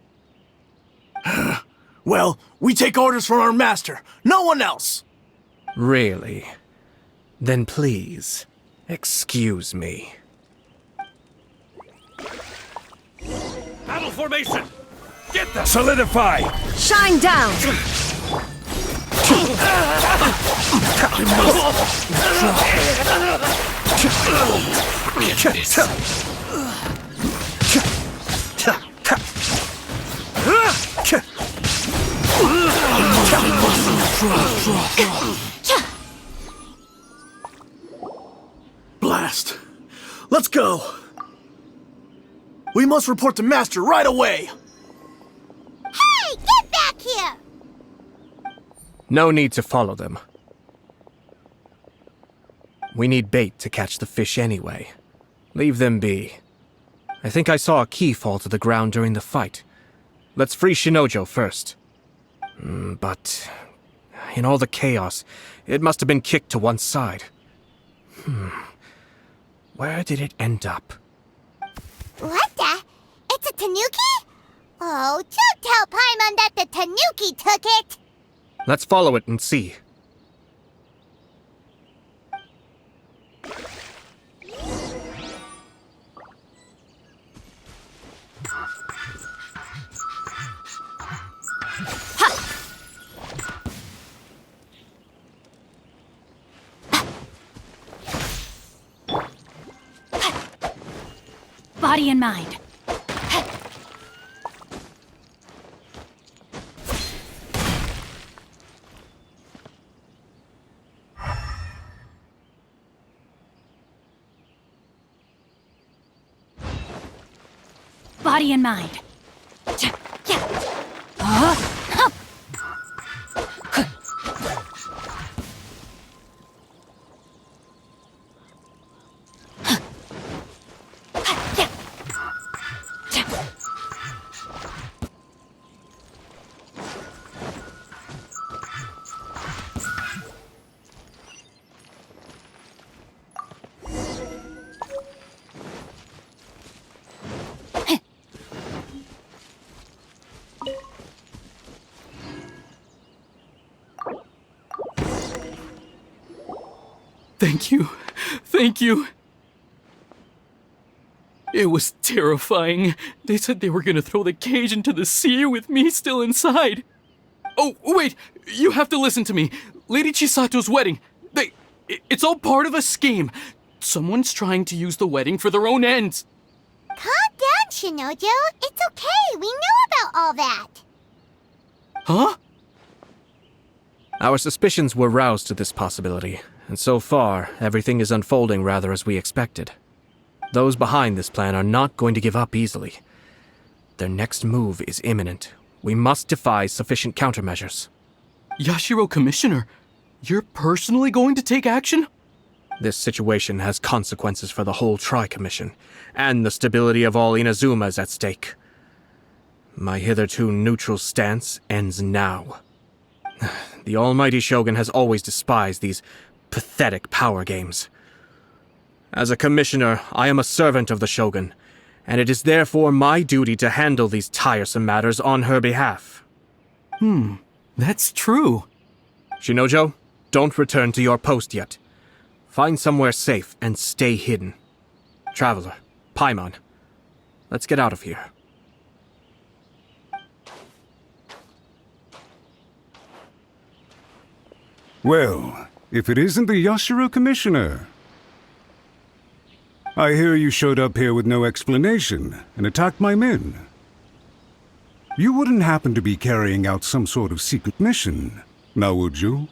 Well, we take orders from our master, no one else. Really? Then please, excuse me. Battle formation! Get them! Solidify! Shine down! Blast. Let's go. We must report to Master right away. Hey, get back here! No need to follow them. We need bait to catch the fish anyway. Leave them be. I think I saw a key fall to the ground during the fight. Let's free Shinojo first. But in all the chaos, it must have been kicked to one side. Where did it end up? What the? It's a tanuki? Oh, don't tell Paimon that the tanuki took it! Let's follow it and see. Body and mind. Body and mind. Thank you. Thank you. It was terrifying. They said they were gonna throw the cage into the sea with me still inside. Oh, wait! You have to listen to me. Lady Chisato's wedding. It's all part of a scheme. Someone's trying to use the wedding for their own ends. Calm down, Shinojo. It's okay. We know about all that. Huh? Our suspicions were roused to this possibility, and so far, everything is unfolding rather as we expected. Those behind this plan are not going to give up easily. Their next move is imminent. We must devise sufficient countermeasures. Yashiro Commissioner, you're personally going to take action? This situation has consequences for the whole Tri-Commission, and the stability of all Inazuma is at stake. My hitherto neutral stance ends now. The almighty Shogun has always despised these pathetic power games. As a commissioner, I am a servant of the Shogun, and it is therefore my duty to handle these tiresome matters on her behalf. That's true. Shinojo, don't return to your post yet. Find somewhere safe and stay hidden. Traveler, Paimon, let's get out of here. Well, if it isn't the Yashiro Commissioner. I hear you showed up here with no explanation and attacked my men. You wouldn't happen to be carrying out some sort of secret mission, now would you?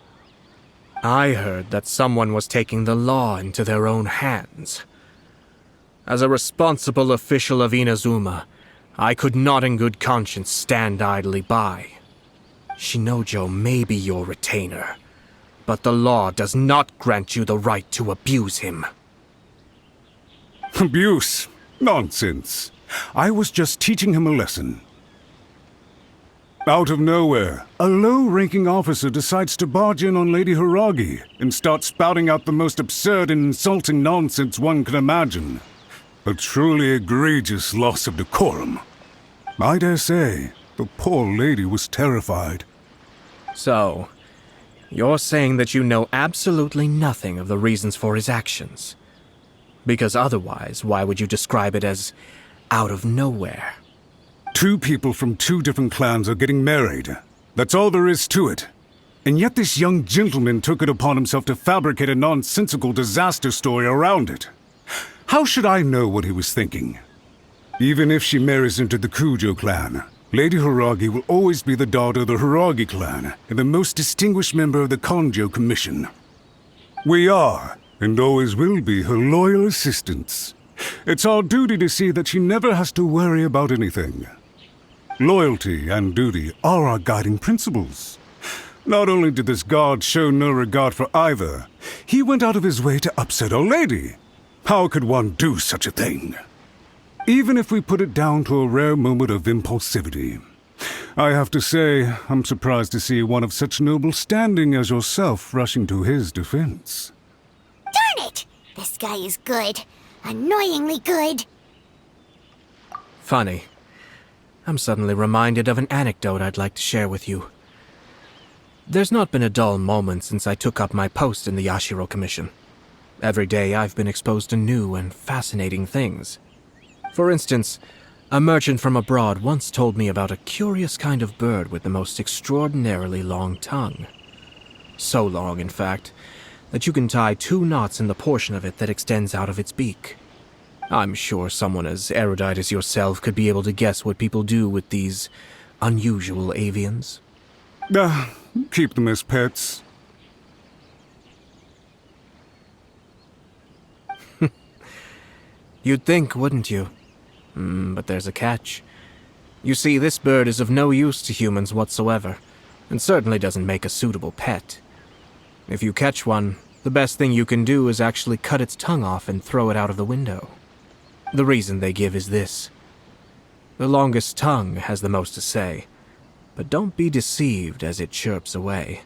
I heard that someone was taking the law into their own hands. As a responsible official of Inazuma, I could not in good conscience stand idly by. Shinojo may be your retainer, but the law does not grant you the right to abuse him. Abuse? Nonsense. I was just teaching him a lesson. Out of nowhere, a low-ranking officer decides to barge in on Lady Hiragi and start spouting out the most absurd and insulting nonsense one can imagine. A truly egregious loss of decorum. I dare say, the poor lady was terrified. So, you're saying that you know absolutely nothing of the reasons for his actions? Because otherwise, why would you describe it as out of nowhere? Two people from two different clans are getting married. That's all there is to it. And yet this young gentleman took it upon himself to fabricate a nonsensical disaster story around it. How should I know what he was thinking? Even if she marries into the Kujo clan, Lady Hiragi will always be the daughter of the Hiragi clan and the most distinguished member of the Konjo Commission. We are, and always will be, her loyal assistants. It's our duty to see that she never has to worry about anything. Loyalty and duty are our guiding principles. Not only did this guard show no regard for either, he went out of his way to upset our lady. How could one do such a thing? Even if we put it down to a rare moment of impulsivity. I have to say, I'm surprised to see one of such noble standing as yourself rushing to his defense. Darn it! This guy is good. Annoyingly good. Funny. I'm suddenly reminded of an anecdote I'd like to share with you. There's not been a dull moment since I took up my post in the Yashiro Commission. Every day I've been exposed to new and fascinating things. For instance, a merchant from abroad once told me about a curious kind of bird with the most extraordinarily long tongue. So long, in fact, that you can tie 2 knots in the portion of it that extends out of its beak. I'm sure someone as erudite as yourself could be able to guess what people do with these unusual avians. Keep them as pets. You'd think, wouldn't you? But there's a catch. You see, this bird is of no use to humans whatsoever, and certainly doesn't make a suitable pet. If you catch one, the best thing you can do is actually cut its tongue off and throw it out of the window. The reason they give is this. The longest tongue has the most to say, but don't be deceived as it chirps away,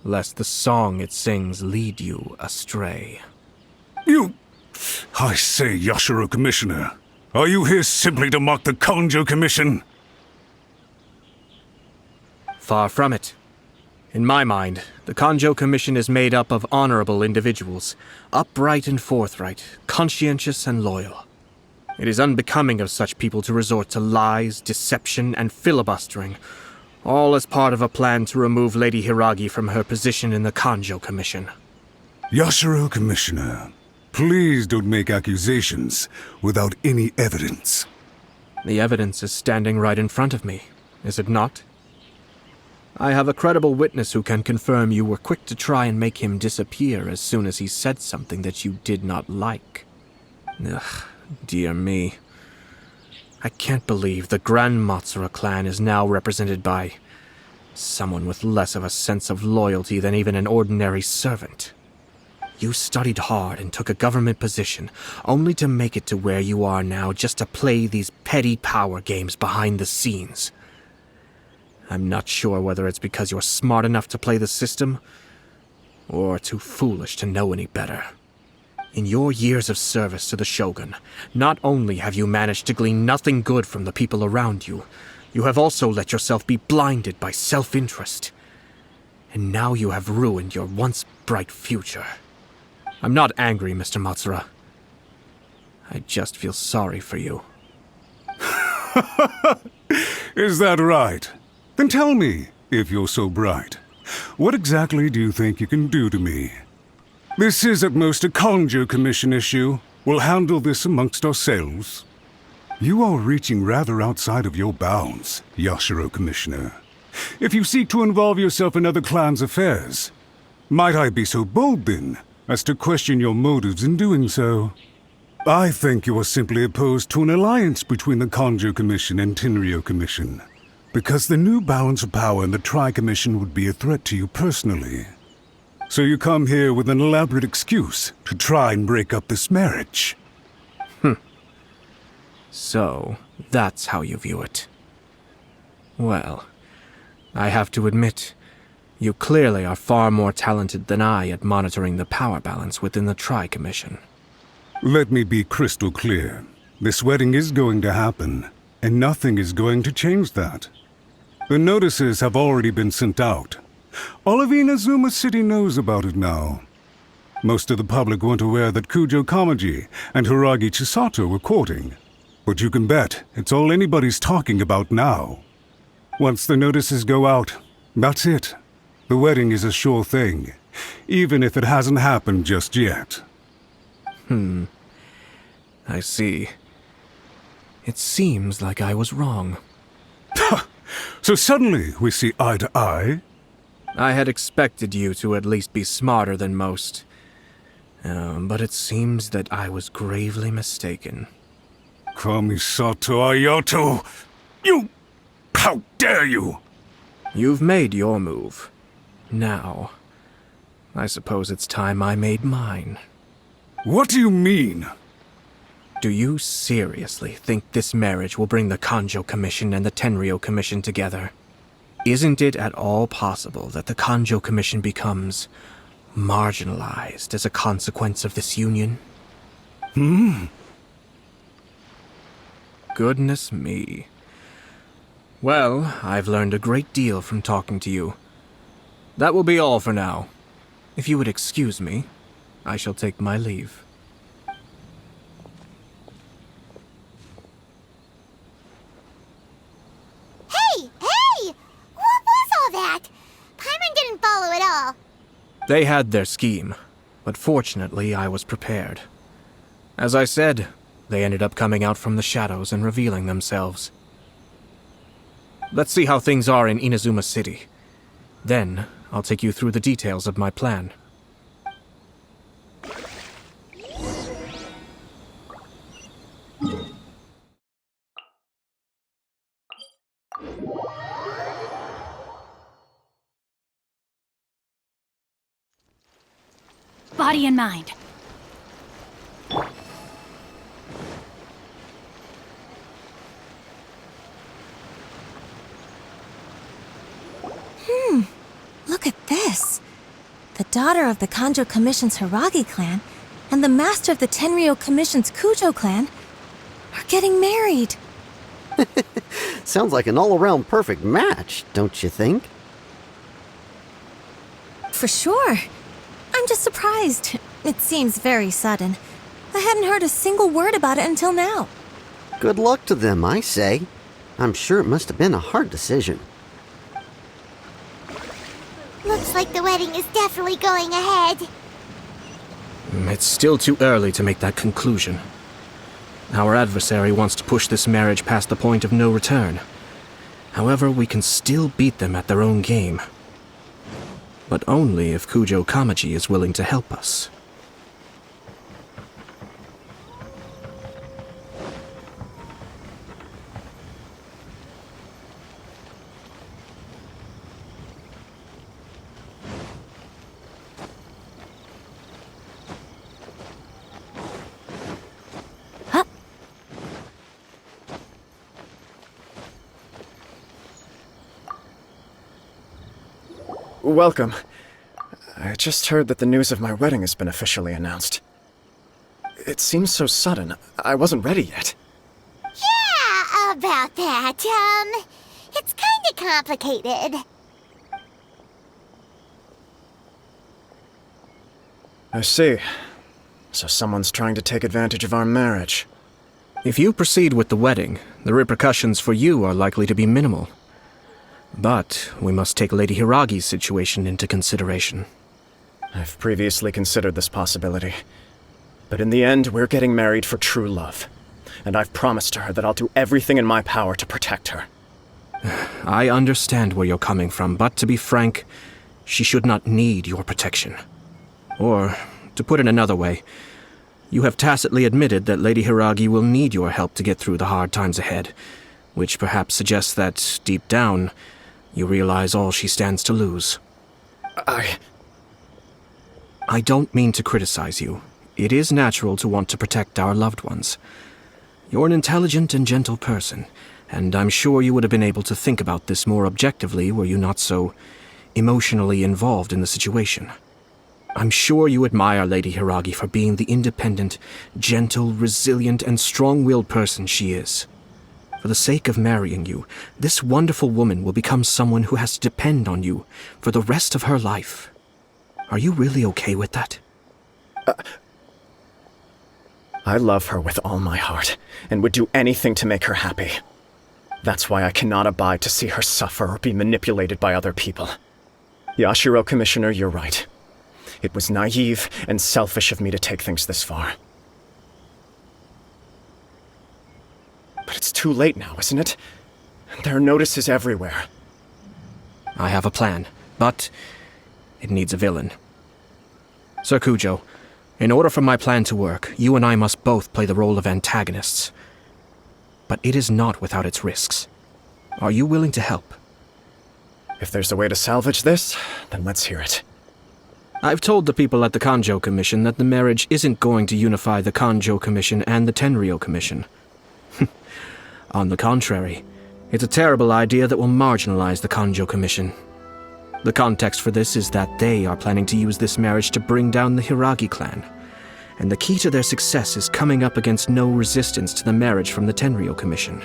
lest the song it sings lead you astray. I say, Yashiro Commissioner, are you here simply to mock the Konjo Commission? Far from it. In my mind, the Kanjo Commission is made up of honorable individuals, upright and forthright, conscientious and loyal. It is unbecoming of such people to resort to lies, deception, and filibustering, all as part of a plan to remove Lady Hiragi from her position in the Kanjo Commission. Yashiro, Commissioner, please don't make accusations without any evidence. The evidence is standing right in front of me, is it not? I have a credible witness who can confirm you were quick to try and make him disappear as soon as he said something that you did not like. Ugh, dear me. I can't believe the Grand Matsura clan is now represented by someone with less of a sense of loyalty than even an ordinary servant. You studied hard and took a government position, only to make it to where you are now just to play these petty power games behind the scenes. I'm not sure whether it's because you're smart enough to play the system, or too foolish to know any better. In your years of service to the Shogun, not only have you managed to glean nothing good from the people around you, you have also let yourself be blinded by self-interest. And now you have ruined your once bright future. I'm not angry, Mr. Matsura. I just feel sorry for you. Is that right? Then tell me, if you're so bright, what exactly do you think you can do to me? This is at most a Kanjo Commission issue. We'll handle this amongst ourselves. You are reaching rather outside of your bounds, Yashiro, Commissioner. If you seek to involve yourself in other clans' affairs, might I be so bold, then, as to question your motives in doing so? I think you are simply opposed to an alliance between the Kanjo Commission and Tenryo Commission, because the new balance of power in the Tri-Commission would be a threat to you personally. So you come here with an elaborate excuse to try and break up this marriage. So, that's how you view it. Well, I have to admit, you clearly are far more talented than I at monitoring the power balance within the Tri-Commission. Let me be crystal clear. This wedding is going to happen, and nothing is going to change that. The notices have already been sent out. All of Inazuma City knows about it now. Most of the public weren't aware that Kujo Kamaji and Hiragi Chisato were courting. But you can bet it's all anybody's talking about now. Once the notices go out, that's it. The wedding is a sure thing, even if it hasn't happened just yet. I see. It seems like I was wrong. So suddenly we see eye to eye? I had expected you to at least be smarter than most. But it seems that I was gravely mistaken. Kamisato Ayato! You! How dare you! You've made your move. Now, I suppose it's time I made mine. What do you mean? Do you seriously think this marriage will bring the Kanjo Commission and the Tenryo Commission together? Isn't it at all possible that the Kanjo Commission becomes marginalized as a consequence of this union? Goodness me. Well, I've learned a great deal from talking to you. That will be all for now. If you would excuse me, I shall take my leave. Hey! What was all that? Paimon didn't follow at all. They had their scheme, but fortunately I was prepared. As I said, they ended up coming out from the shadows and revealing themselves. Let's see how things are in Inazuma City. Then, I'll take you through the details of my plan. Body and mind. Look at this. The daughter of the Kanjo Commission's Hiragi clan and the master of the Tenryo Commission's Kujo clan are getting married. Sounds like an all-around perfect match, don't you think? For sure. I'm just surprised. It seems very sudden. I hadn't heard a single word about it until now. Good luck to them, I say. I'm sure it must have been a hard decision. Looks like the wedding is definitely going ahead. It's still too early to make that conclusion. Our adversary wants to push this marriage past the point of no return. However, we can still beat them at their own game. But only if Kujo Kamaji is willing to help us. Welcome. I just heard that the news of my wedding has been officially announced. It seems so sudden. I wasn't ready yet. Yeah, about that. It's kinda complicated. I see. So someone's trying to take advantage of our marriage. If you proceed with the wedding, the repercussions for you are likely to be minimal. But we must take Lady Hiragi's situation into consideration. I've previously considered this possibility. But in the end, we're getting married for true love. And I've promised her that I'll do everything in my power to protect her. I understand where you're coming from, but to be frank, she should not need your protection. Or, to put it another way, you have tacitly admitted that Lady Hiragi will need your help to get through the hard times ahead, which perhaps suggests that, deep down, you realize all she stands to lose. I don't mean to criticize you. It is natural to want to protect our loved ones. You're an intelligent and gentle person, and I'm sure you would have been able to think about this more objectively were you not so emotionally involved in the situation. I'm sure you admire Lady Hiragi for being the independent, gentle, resilient, and strong-willed person she is. For the sake of marrying you, this wonderful woman will become someone who has to depend on you for the rest of her life. Are you really okay with that? I love her with all my heart, and would do anything to make her happy. That's why I cannot abide to see her suffer or be manipulated by other people. Yashiro Commissioner, you're right. It was naive and selfish of me to take things this far. But it's too late now, isn't it? There are notices everywhere. I have a plan, but it needs a villain. Sir Kujo, in order for my plan to work, you and I must both play the role of antagonists. But it is not without its risks. Are you willing to help? If there's a way to salvage this, then let's hear it. I've told the people at the Kanjo Commission that the marriage isn't going to unify the Kanjo Commission and the Tenryou Commission. On the contrary, it's a terrible idea that will marginalize the Kanjo Commission. The context for this is that they are planning to use this marriage to bring down the Hiragi clan, and the key to their success is coming up against no resistance to the marriage from the Tenryou Commission.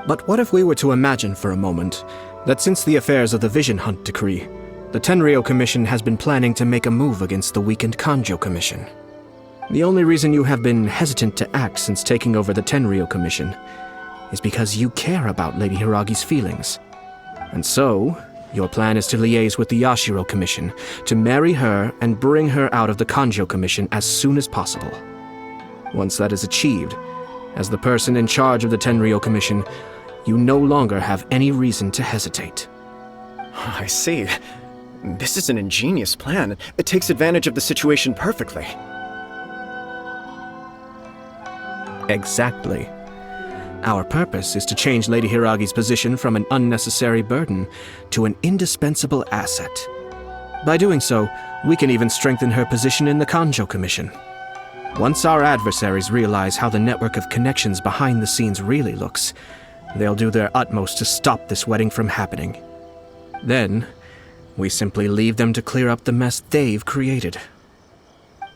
But what if we were to imagine for a moment that since the affairs of the Vision Hunt Decree, the Tenryou Commission has been planning to make a move against the weakened Kanjo Commission? The only reason you have been hesitant to act since taking over the Tenryou Commission is because you care about Lady Hiragi's feelings. And so, your plan is to liaise with the Yashiro Commission, to marry her and bring her out of the Kanjo Commission as soon as possible. Once that is achieved, as the person in charge of the Tenryou Commission, you no longer have any reason to hesitate. I see. This is an ingenious plan. It takes advantage of the situation perfectly. Exactly. Our purpose is to change Lady Hiragi's position from an unnecessary burden to an indispensable asset. By doing so, we can even strengthen her position in the Kanjo Commission. Once our adversaries realize how the network of connections behind the scenes really looks, they'll do their utmost to stop this wedding from happening. Then, we simply leave them to clear up the mess they've created.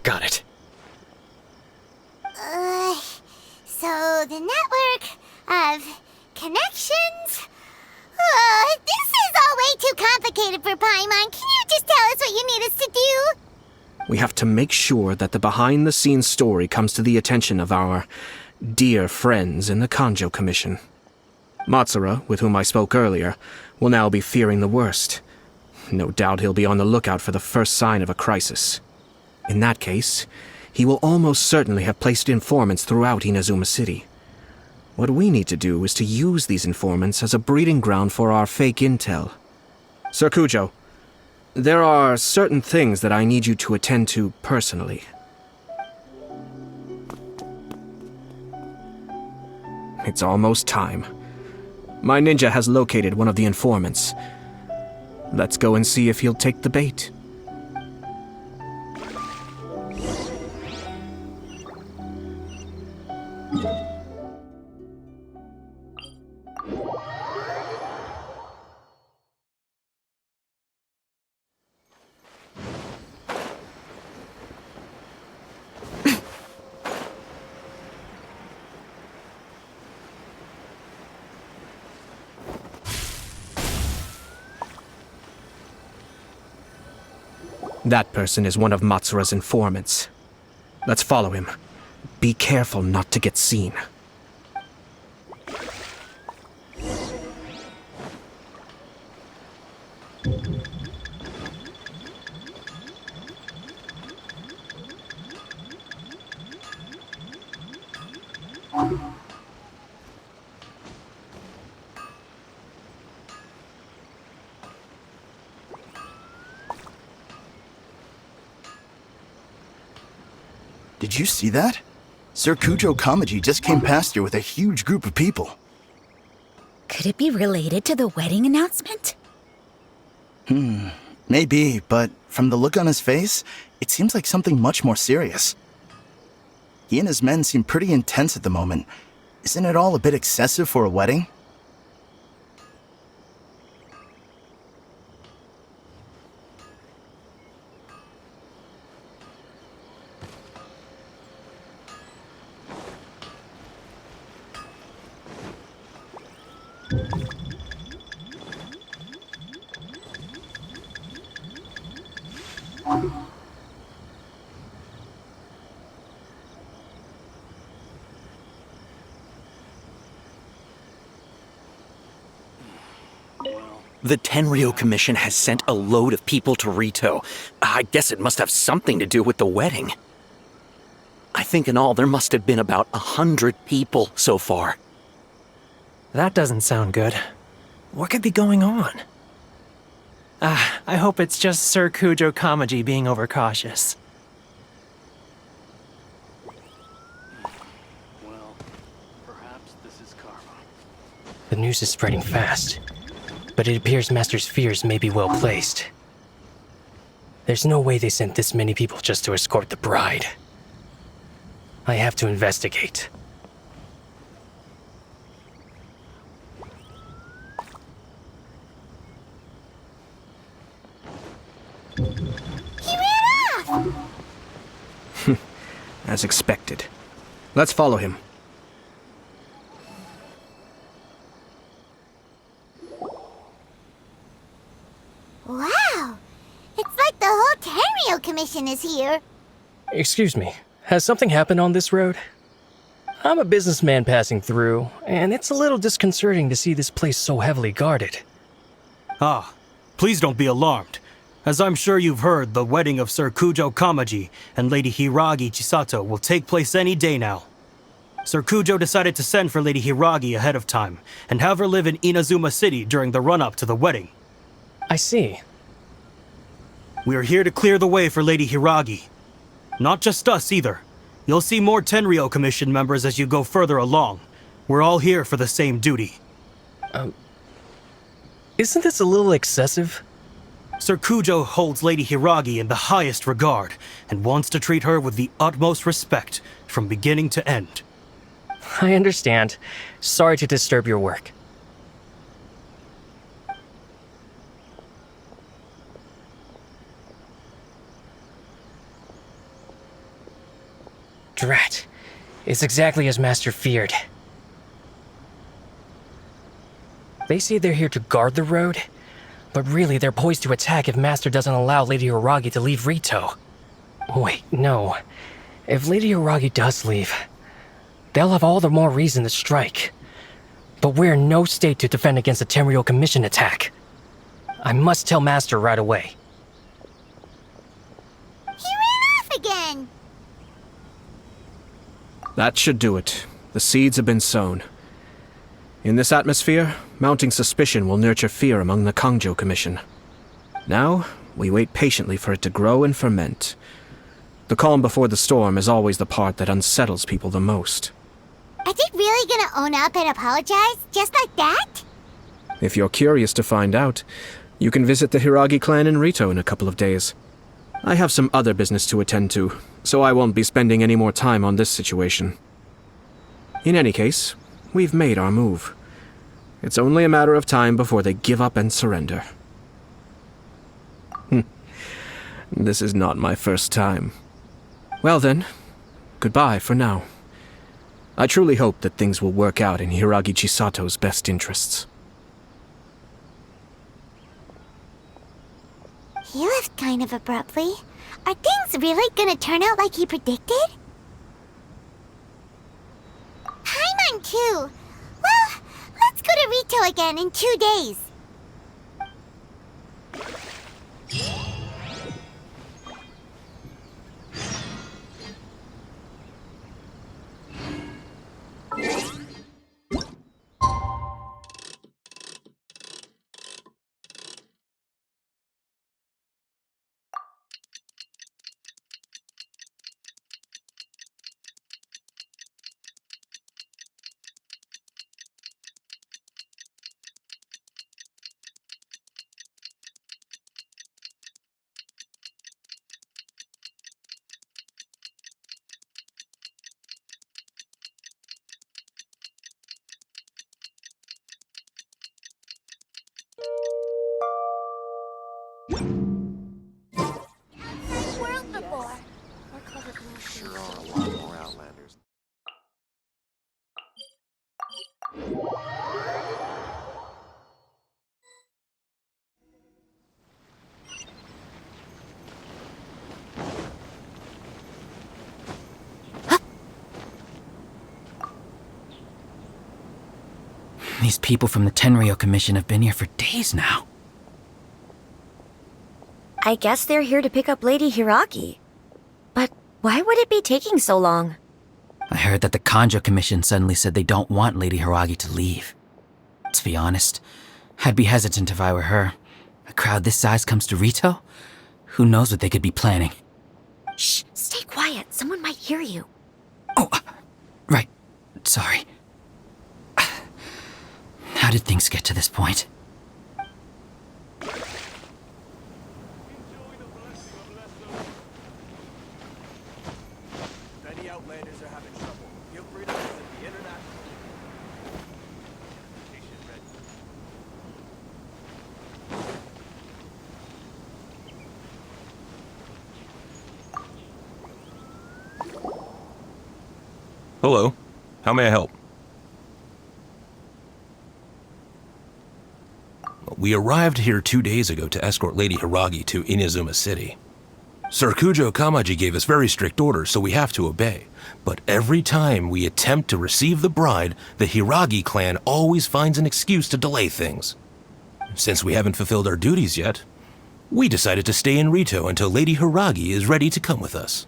Got it. So the network of connections? This is all way too complicated for Paimon. Can you just tell us what you need us to do? We have to make sure that the behind-the-scenes story comes to the attention of our dear friends in the Kanjo Commission. Matsura, with whom I spoke earlier, will now be fearing the worst. No doubt he'll be on the lookout for the first sign of a crisis. In that case, he will almost certainly have placed informants throughout Inazuma City. What we need to do is to use these informants as a breeding ground for our fake intel. Sir Kujo, there are certain things that I need you to attend to personally. It's almost time. My ninja has located one of the informants. Let's go and see if he'll take the bait. That person is one of Matsura's informants. Let's follow him. Be careful not to get seen. Did you see that? Sir Kujo Kamaji just came past here with a huge group of people. Could it be related to the wedding announcement? Maybe, but from the look on his face, it seems like something much more serious. He and his men seem pretty intense at the moment. Isn't it all a bit excessive for a wedding? The Tenryo Commission has sent a load of people to Rito. I guess it must have something to do with the wedding. I think in all there must have been about 100 people so far. That doesn't sound good. What could be going on? I hope it's just Sir Kujo Kamaji being overcautious. Well, perhaps this is karma. The news is spreading fast, but it appears Master's fears may be well placed. There's no way they sent this many people just to escort the bride. I have to investigate. He ran off! As expected. Let's follow him. Wow! It's like the whole Tenryo Commission is here. Excuse me, has something happened on this road? I'm a businessman passing through, and it's a little disconcerting to see this place so heavily guarded. Please don't be alarmed. As I'm sure you've heard, the wedding of Sir Kujo Kamaji and Lady Hiragi Chisato will take place any day now. Sir Kujo decided to send for Lady Hiragi ahead of time and have her live in Inazuma City during the run-up to the wedding. I see. We are here to clear the way for Lady Hiragi. Not just us either. You'll see more Tenryo Commission members as you go further along. We're all here for the same duty. Isn't this a little excessive? Sir Kujo holds Lady Hiragi in the highest regard and wants to treat her with the utmost respect from beginning to end. I understand. Sorry to disturb your work. Drat. It's exactly as Master feared. They say they're here to guard the road, But really, they're poised to attack if Master doesn't allow Lady Hiragi to leave Rito. Wait, no. If Lady Hiragi does leave, they'll have all the more reason to strike. But we're in no state to defend against a Tenryou Commission attack. I must tell Master right away. He ran off again! That should do it. The seeds have been sown. In this atmosphere, mounting suspicion will nurture fear among the Kangjo Commission. Now, we wait patiently for it to grow and ferment. The calm before the storm is always the part that unsettles people the most. Are they really gonna own up and apologize, just like that? If you're curious to find out, you can visit the Hiragi clan in Rito in a couple of days. I have some other business to attend to, so I won't be spending any more time on this situation. In any case, we've made our move. It's only a matter of time before they give up and surrender. This is not my first time. Well then, goodbye for now. I truly hope that things will work out in Hiragi Chisato's best interests. He left kind of abruptly. Are things really gonna turn out like he predicted? Paimon too! Well, let's go to Rito again in 2 days. World before. Sure are a lot more Outlanders. These people from the Tenryou Commission have been here for days now. I guess they're here to pick up Lady Hiragi. But why would it be taking so long? I heard that the Kanjo Commission suddenly said they don't want Lady Hiragi to leave. To be honest, I'd be hesitant if I were her. A crowd this size comes to Rito? Who knows what they could be planning? Shh, stay quiet. Someone might hear you. Right. Sorry. How did things get to this point? If any Outlanders are having trouble, feel free to visit the International Station Hello. How may I help? We arrived here 2 days ago to escort Lady Hiragi to Inazuma City. Sir Kujo Kamaji gave us very strict orders, so we have to obey. But every time we attempt to receive the bride, the Hiragi clan always finds an excuse to delay things. Since we haven't fulfilled our duties yet, we decided to stay in Rito until Lady Hiragi is ready to come with us.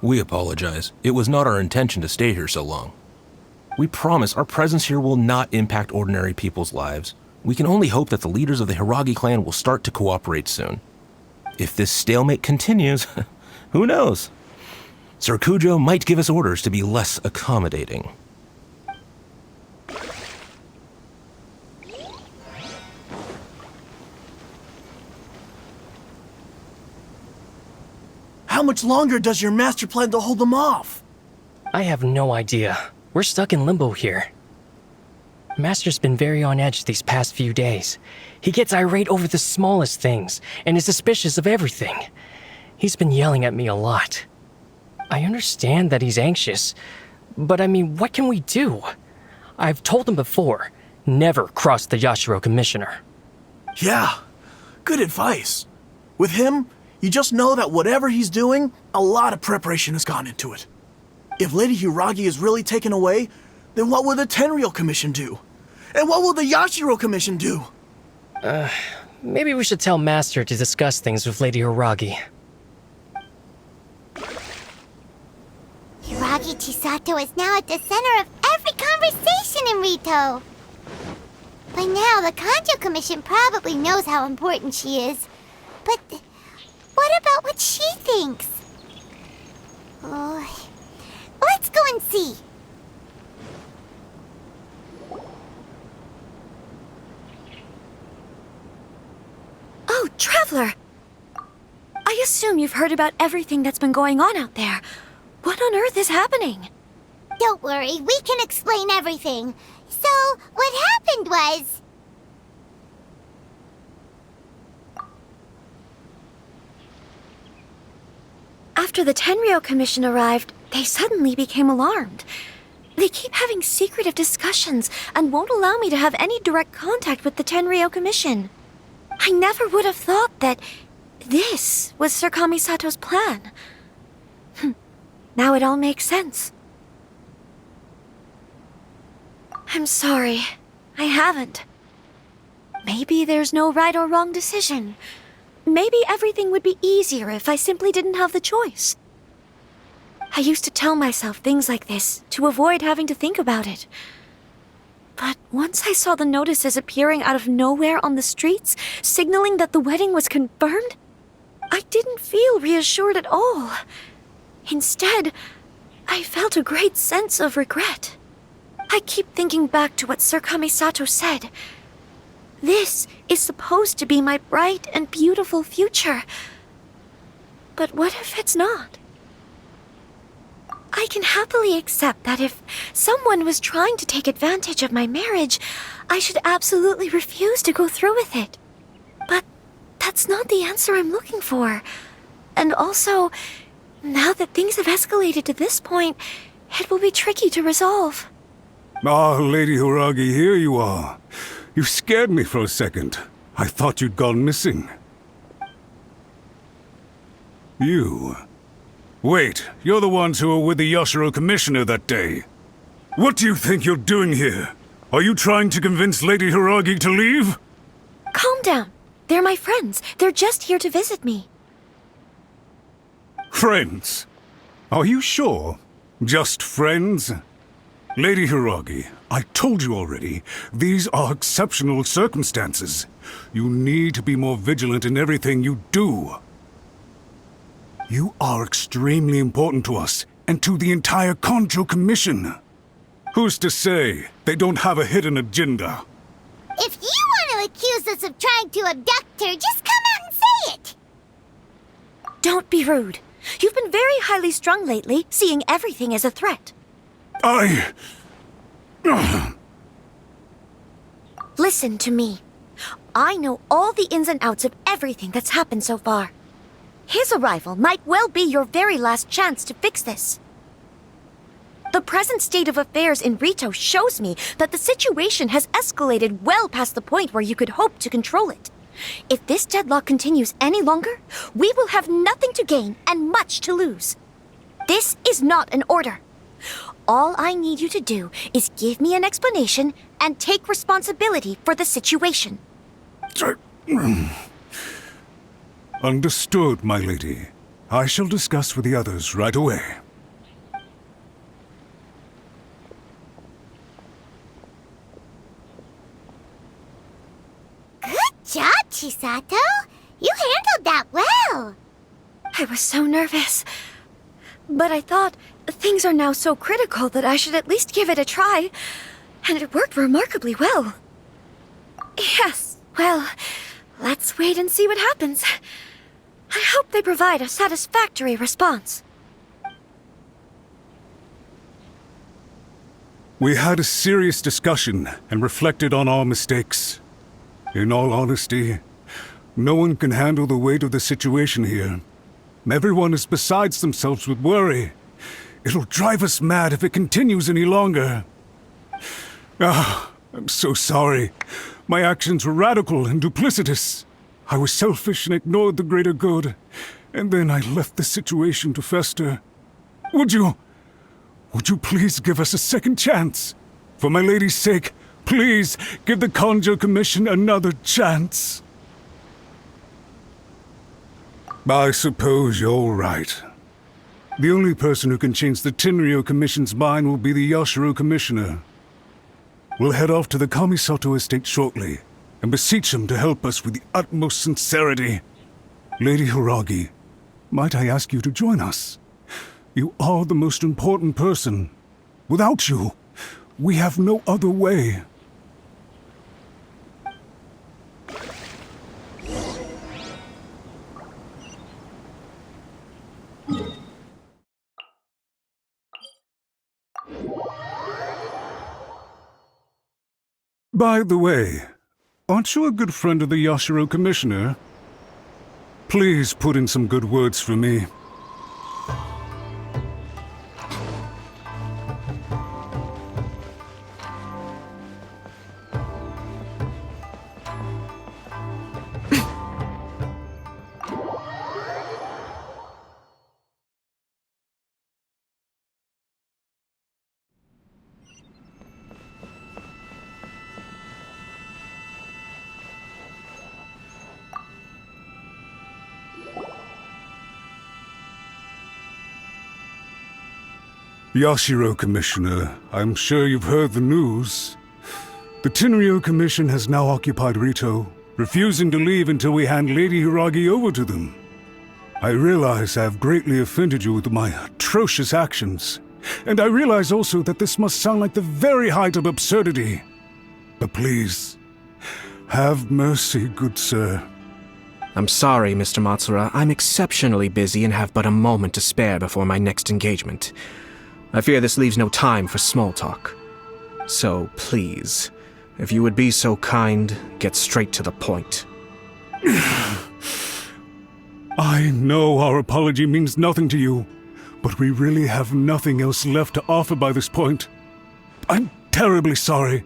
We apologize. It was not our intention to stay here so long. We promise our presence here will not impact ordinary people's lives. We can only hope that the leaders of the Hiragi clan will start to cooperate soon. If this stalemate continues, who knows? Sir Kujo might give us orders to be less accommodating. How much longer does your master plan to hold them off? I have no idea. We're stuck in limbo here. Master's been very on edge these past few days. He gets irate over the smallest things and is suspicious of everything. He's been yelling at me a lot. I understand that he's anxious, but I mean, what can we do? I've told him before, never cross the Yashiro Commissioner. Yeah, good advice. With him, you just know that whatever he's doing, a lot of preparation has gone into it. If Lady Hiragi is really taken away, then what will the Tenryou Commission do? And what will the Yashiro Commission do? Maybe we should tell Master to discuss things with Lady Hiragi. Hiragi Chisato is now at the center of every conversation in Rito. By now, the Kanjo Commission probably knows how important she is. But what about what she thinks? Oh, let's go and see. Oh, Traveler! I assume you've heard about everything that's been going on out there. What on earth is happening? Don't worry, we can explain everything. So, what happened was... After the Tenryou Commission arrived, they suddenly became alarmed. They keep having secretive discussions and won't allow me to have any direct contact with the Tenryou Commission. I never would have thought that this was Sir Kamisato's plan. Now it all makes sense. I'm sorry. I haven't. Maybe there's no right or wrong decision. Maybe everything would be easier if I simply didn't have the choice. I used to tell myself things like this to avoid having to think about it. But once I saw the notices appearing out of nowhere on the streets, signaling that the wedding was confirmed, I didn't feel reassured at all. Instead, I felt a great sense of regret. I keep thinking back to what Sir Kamisato said. This is supposed to be my bright and beautiful future. But what if it's not? I can happily accept that if someone was trying to take advantage of my marriage, I should absolutely refuse to go through with it. But that's not the answer I'm looking for. And also, now that things have escalated to this point, it will be tricky to resolve. Ah, Lady Hiragi, here you are. You scared me for a second. I thought you'd gone missing. You... Wait, you're the ones who were with the Yashiro Commissioner that day. What do you think you're doing here? Are you trying to convince Lady Hiragi to leave? Calm down. They're my friends. They're just here to visit me. Friends? Are you sure? Just friends? Lady Hiragi, I told you already, these are exceptional circumstances. You need to be more vigilant in everything you do. You are extremely important to us, and to the entire Kanjo Commission. Who's to say they don't have a hidden agenda? If you want to accuse us of trying to abduct her, just come out and say it! Don't be rude. You've been very highly strung lately, seeing everything as a threat. Listen to me. I know all the ins and outs of everything that's happened so far. His arrival might well be your very last chance to fix this. The present state of affairs in Rito shows me that the situation has escalated well past the point where you could hope to control it. If this deadlock continues any longer, we will have nothing to gain and much to lose. This is not an order. All I need you to do is give me an explanation and take responsibility for the situation. Understood, my lady. I shall discuss with the others right away. Good job, Chisato! You handled that well! I was so nervous. But I thought things are now so critical that I should at least give it a try. And it worked remarkably well. Yes, well, let's wait and see what happens. I hope they provide a satisfactory response. We had a serious discussion and reflected on our mistakes. In all honesty, no one can handle the weight of the situation here. Everyone is besides themselves with worry. It'll drive us mad if it continues any longer. I'm so sorry. My actions were radical and duplicitous. I was selfish and ignored the greater good. And then I left the situation to fester. Would you please give us a second chance? For my lady's sake, please give the Conjo Commission another chance. I suppose you're right. The only person who can change the Tenryo Commission's mind will be the Yashiro Commissioner. We'll head off to the Kamisato estate shortly and beseech him to help us with the utmost sincerity. Lady Hiragi, might I ask you to join us? You are the most important person. Without you, we have no other way. By the way, aren't you a good friend of the Yashiro Commissioner? Please put in some good words for me. Yashiro Commissioner, I'm sure you've heard the news. The Tenryo Commission has now occupied Rito, refusing to leave until we hand Lady Hiragi over to them. I realize I have greatly offended you with my atrocious actions, and I realize also that this must sound like the very height of absurdity. But please, have mercy, good sir. I'm sorry, Mr. Matsura. I'm exceptionally busy and have but a moment to spare before my next engagement. I fear this leaves no time for small talk. So, please, if you would be so kind, get straight to the point. I know our apology means nothing to you, but we really have nothing else left to offer by this point. I'm terribly sorry.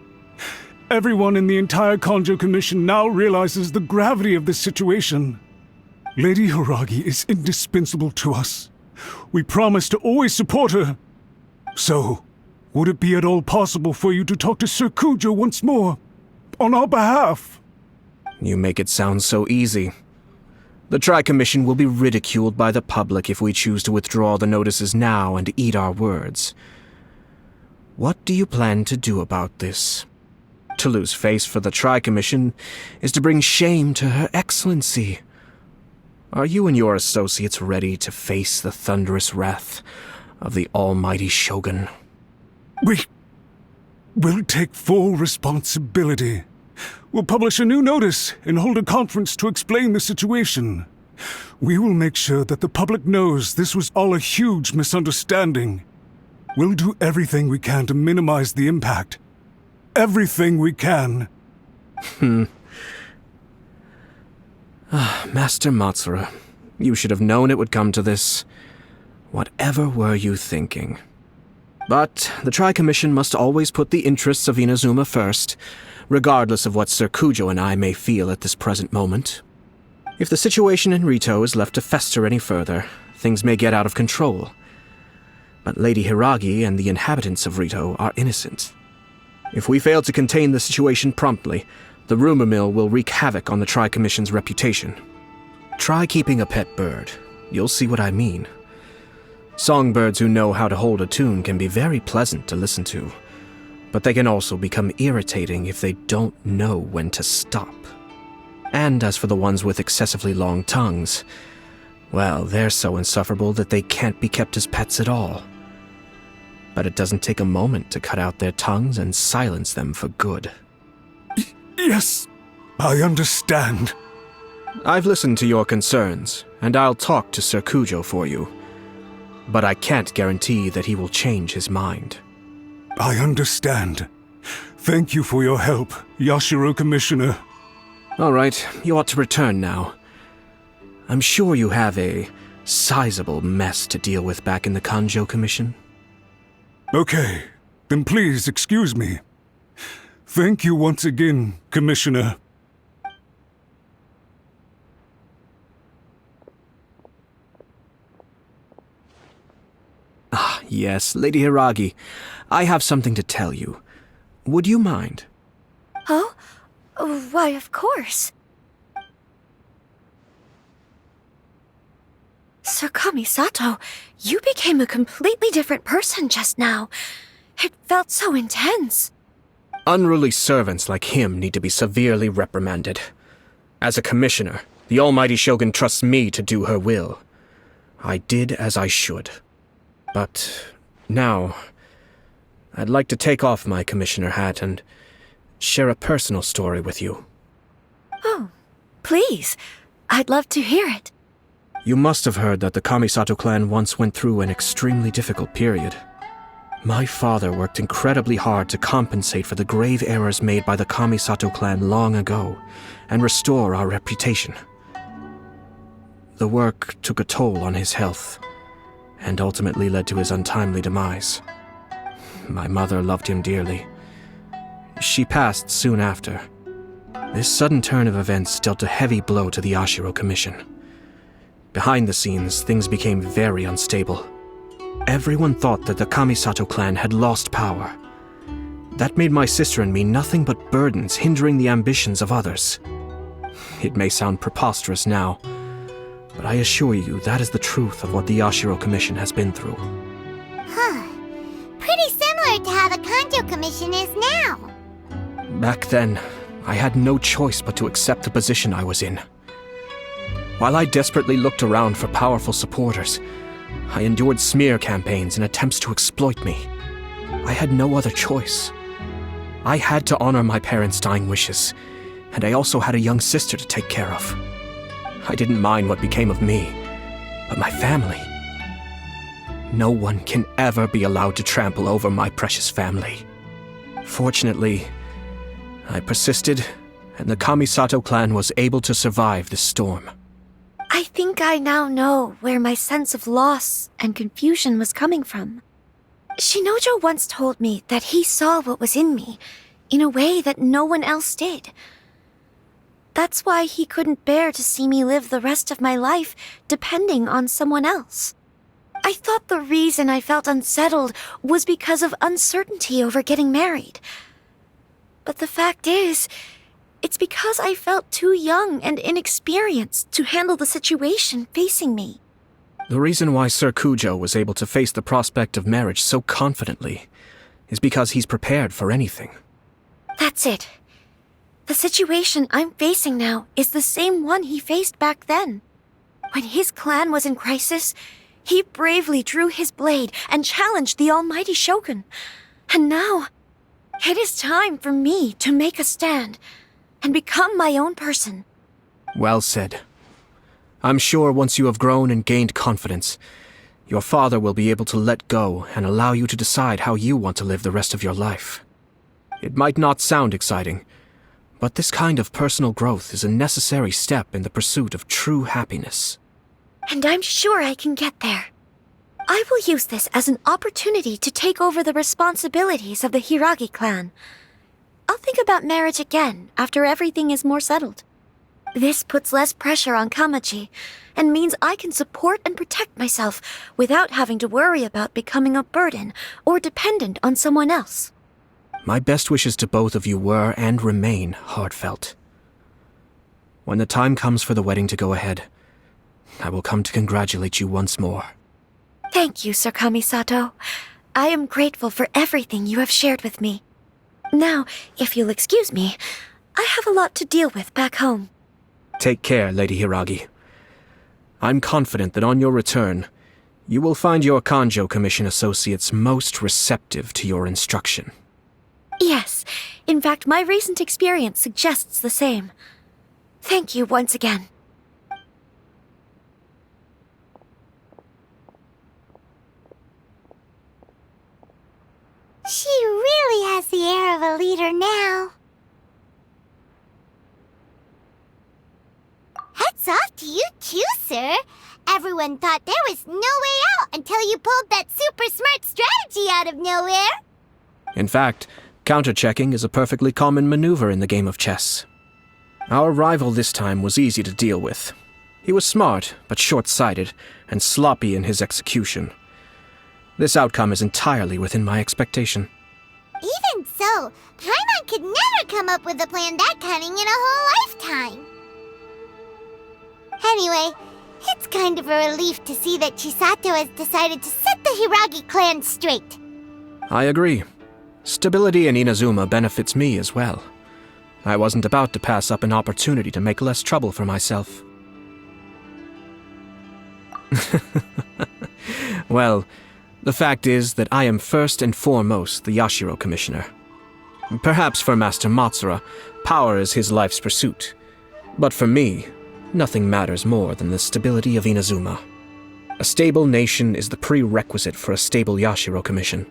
Everyone in the entire Conjo Commission now realizes the gravity of this situation. Lady Hiragi is indispensable to us. We promise to always support her. So, would it be at all possible for you to talk to Sir Kujo once more, on our behalf? You make it sound so easy. The Tri-Commission will be ridiculed by the public if we choose to withdraw the notices now and eat our words. What do you plan to do about this? To lose face for the Tri-Commission is to bring shame to Her Excellency. Are you and your associates ready to face the thunderous wrath of the almighty Shogun? We'll take full responsibility. We'll publish a new notice and hold a conference to explain the situation. We will make sure that the public knows this was all a huge misunderstanding. We'll do everything we can to minimize the impact. Everything we can. Master Matsura, you should have known it would come to this. Whatever were you thinking? But the Tri-Commission must always put the interests of Inazuma first, regardless of what Sir Kujo and I may feel at this present moment. If the situation in Rito is left to fester any further, things may get out of control. But Lady Hiragi and the inhabitants of Rito are innocent. If we fail to contain the situation promptly, the rumor mill will wreak havoc on the Tri-Commission's reputation. Try keeping a pet bird. You'll see what I mean. Songbirds who know how to hold a tune can be very pleasant to listen to, but they can also become irritating if they don't know when to stop. And as for the ones with excessively long tongues, well, they're so insufferable that they can't be kept as pets at all. But it doesn't take a moment to cut out their tongues and silence them for good. Yes, I understand. I've listened to your concerns, and I'll talk to Sir Kujo for you. But I can't guarantee that he will change his mind. I understand. Thank you for your help, Yashiro Commissioner. All right, you ought to return now. I'm sure you have a sizable mess to deal with back in the Conjo Commission. Okay, then please excuse me. Thank you once again, Commissioner. Ah, yes, Lady Hiragi. I have something to tell you. Would you mind? Oh? Why, of course. Sir Kamisato, you became a completely different person just now. It felt so intense. Unruly servants like him need to be severely reprimanded. As a commissioner, the Almighty Shogun trusts me to do her will. I did as I should. But now, I'd like to take off my commissioner hat and share a personal story with you. Oh, please. I'd love to hear it. You must have heard that the Kamisato clan once went through an extremely difficult period. My father worked incredibly hard to compensate for the grave errors made by the Kamisato clan long ago and restore our reputation. The work took a toll on his health and ultimately led to his untimely demise. My mother loved him dearly. She passed soon after. This sudden turn of events dealt a heavy blow to the Ashiro Commission. Behind the scenes, things became very unstable. Everyone thought that the Kamisato clan had lost power. That made my sister and me nothing but burdens hindering the ambitions of others. It may sound preposterous now, but I assure you that is the truth of what the Ashiro Commission has been through. Huh. Pretty similar to how the Kanjo Commission is now. Back then, I had no choice but to accept the position I was in. While I desperately looked around for powerful supporters, I endured smear campaigns and attempts to exploit me. I had no other choice. I had to honor my parents' dying wishes, and I also had a young sister to take care of. I didn't mind what became of me, but my family. No one can ever be allowed to trample over my precious family. Fortunately, I persisted, and the Kamisato clan was able to survive this storm. I think I now know where my sense of loss and confusion was coming from. Shinojo once told me that he saw what was in me in a way that no one else did. That's why he couldn't bear to see me live the rest of my life depending on someone else. I thought the reason I felt unsettled was because of uncertainty over getting married. But the fact is, it's because I felt too young and inexperienced to handle the situation facing me. The reason why Sir Kujo was able to face the prospect of marriage so confidently is because he's prepared for anything. That's it. The situation I'm facing now is the same one he faced back then. When his clan was in crisis, he bravely drew his blade and challenged the Almighty Shogun. And now, it is time for me to make a stand and become my own person. Well said. I'm sure once you have grown and gained confidence, your father will be able to let go and allow you to decide how you want to live the rest of your life. It might not sound exciting, but this kind of personal growth is a necessary step in the pursuit of true happiness. And I'm sure I can get there. I will use this as an opportunity to take over the responsibilities of the Hiragi clan. I'll think about marriage again after everything is more settled. This puts less pressure on Kamaji, and means I can support and protect myself without having to worry about becoming a burden or dependent on someone else. My best wishes to both of you were and remain heartfelt. When the time comes for the wedding to go ahead, I will come to congratulate you once more. Thank you, Sir Kamisato. I am grateful for everything you have shared with me. Now, if you'll excuse me, I have a lot to deal with back home. Take care, Lady Hiragi. I'm confident that on your return, you will find your Kanjo Commission associates most receptive to your instruction. Yes, in fact, my recent experience suggests the same. Thank you once again. She really has the air of a leader now. Hats off to you too, sir. Everyone thought there was no way out until you pulled that super smart strategy out of nowhere. In fact, Counter-checking is a perfectly common maneuver in the game of chess. Our rival this time was easy to deal with. He was smart, but short-sighted, and sloppy in his execution. This outcome is entirely within my expectation. Even so, Paimon could never come up with a plan that cunning in a whole lifetime. Anyway, it's kind of a relief to see that Chisato has decided to set the Hiragi clan straight. I agree. Stability in Inazuma benefits me as well. I wasn't about to pass up an opportunity to make less trouble for myself. Well, the fact is that I am first and foremost the Yashiro Commissioner. Perhaps for Master Matsura, power is his life's pursuit. But for me, nothing matters more than the stability of Inazuma. A stable nation is the prerequisite for a stable Yashiro Commission.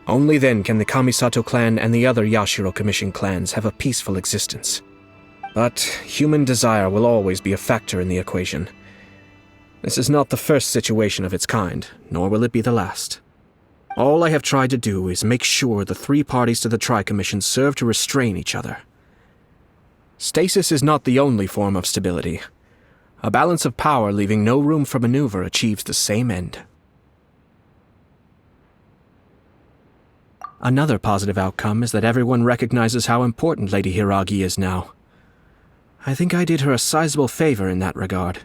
Only then can the Kamisato clan and the other Yashiro Commission clans have a peaceful existence. But human desire will always be a factor in the equation. This is not the first situation of its kind, nor will it be the last. All I have tried to do is make sure the three parties to the Tri-Commission serve to restrain each other. Stasis is not the only form of stability. A balance of power leaving no room for maneuver achieves the same end. Another positive outcome is that everyone recognizes how important Lady Hiragi is now. I think I did her a sizable favor in that regard.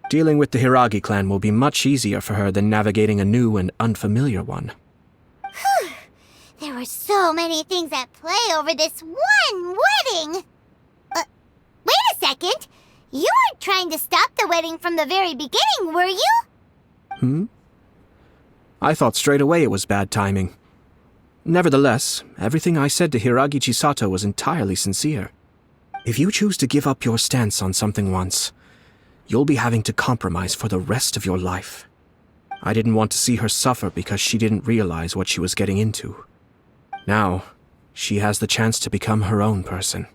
Dealing with the Hiragi clan will be much easier for her than navigating a new and unfamiliar one. Whew. There were so many things at play over this one wedding! Wait a second! You weren't trying to stop the wedding from the very beginning, were you? I thought straight away it was bad timing. Nevertheless, everything I said to Hiragi Chisato was entirely sincere. If you choose to give up your stance on something once, you'll be having to compromise for the rest of your life. I didn't want to see her suffer because she didn't realize what she was getting into. Now, she has the chance to become her own person.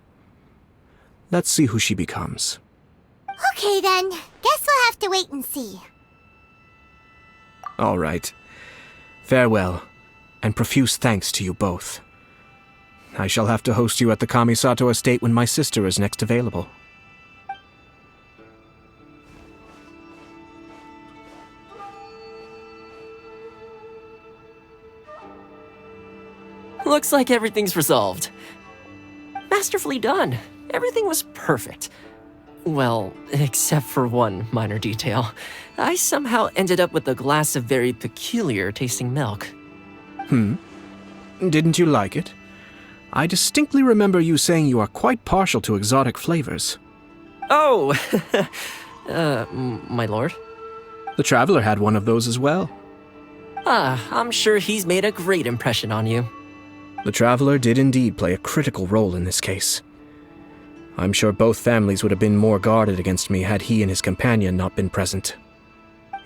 Let's see who she becomes. Okay then, guess we'll have to wait and see. All right. Farewell, and profuse thanks to you both. I shall have to host you at the Kamisato estate when my sister is next available. Looks like everything's resolved. Masterfully done. Everything was perfect. Well, except for one minor detail. I somehow ended up with a glass of very peculiar tasting milk. Didn't you like it? I distinctly remember you saying you are quite partial to exotic flavors. Oh, my lord? The Traveler had one of those as well. I'm sure he's made a great impression on you. The Traveler did indeed play a critical role in this case. I'm sure both families would have been more guarded against me had he and his companion not been present.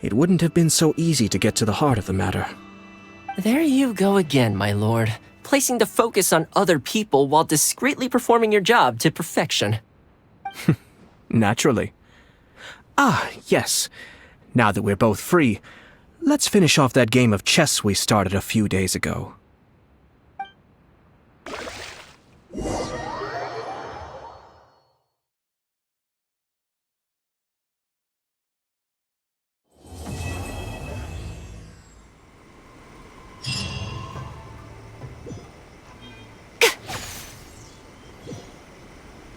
It wouldn't have been so easy to get to the heart of the matter. There you go again, my lord. Placing the focus on other people while discreetly performing your job to perfection. Naturally. Yes. Now that we're both free, let's finish off that game of chess we started a few days ago.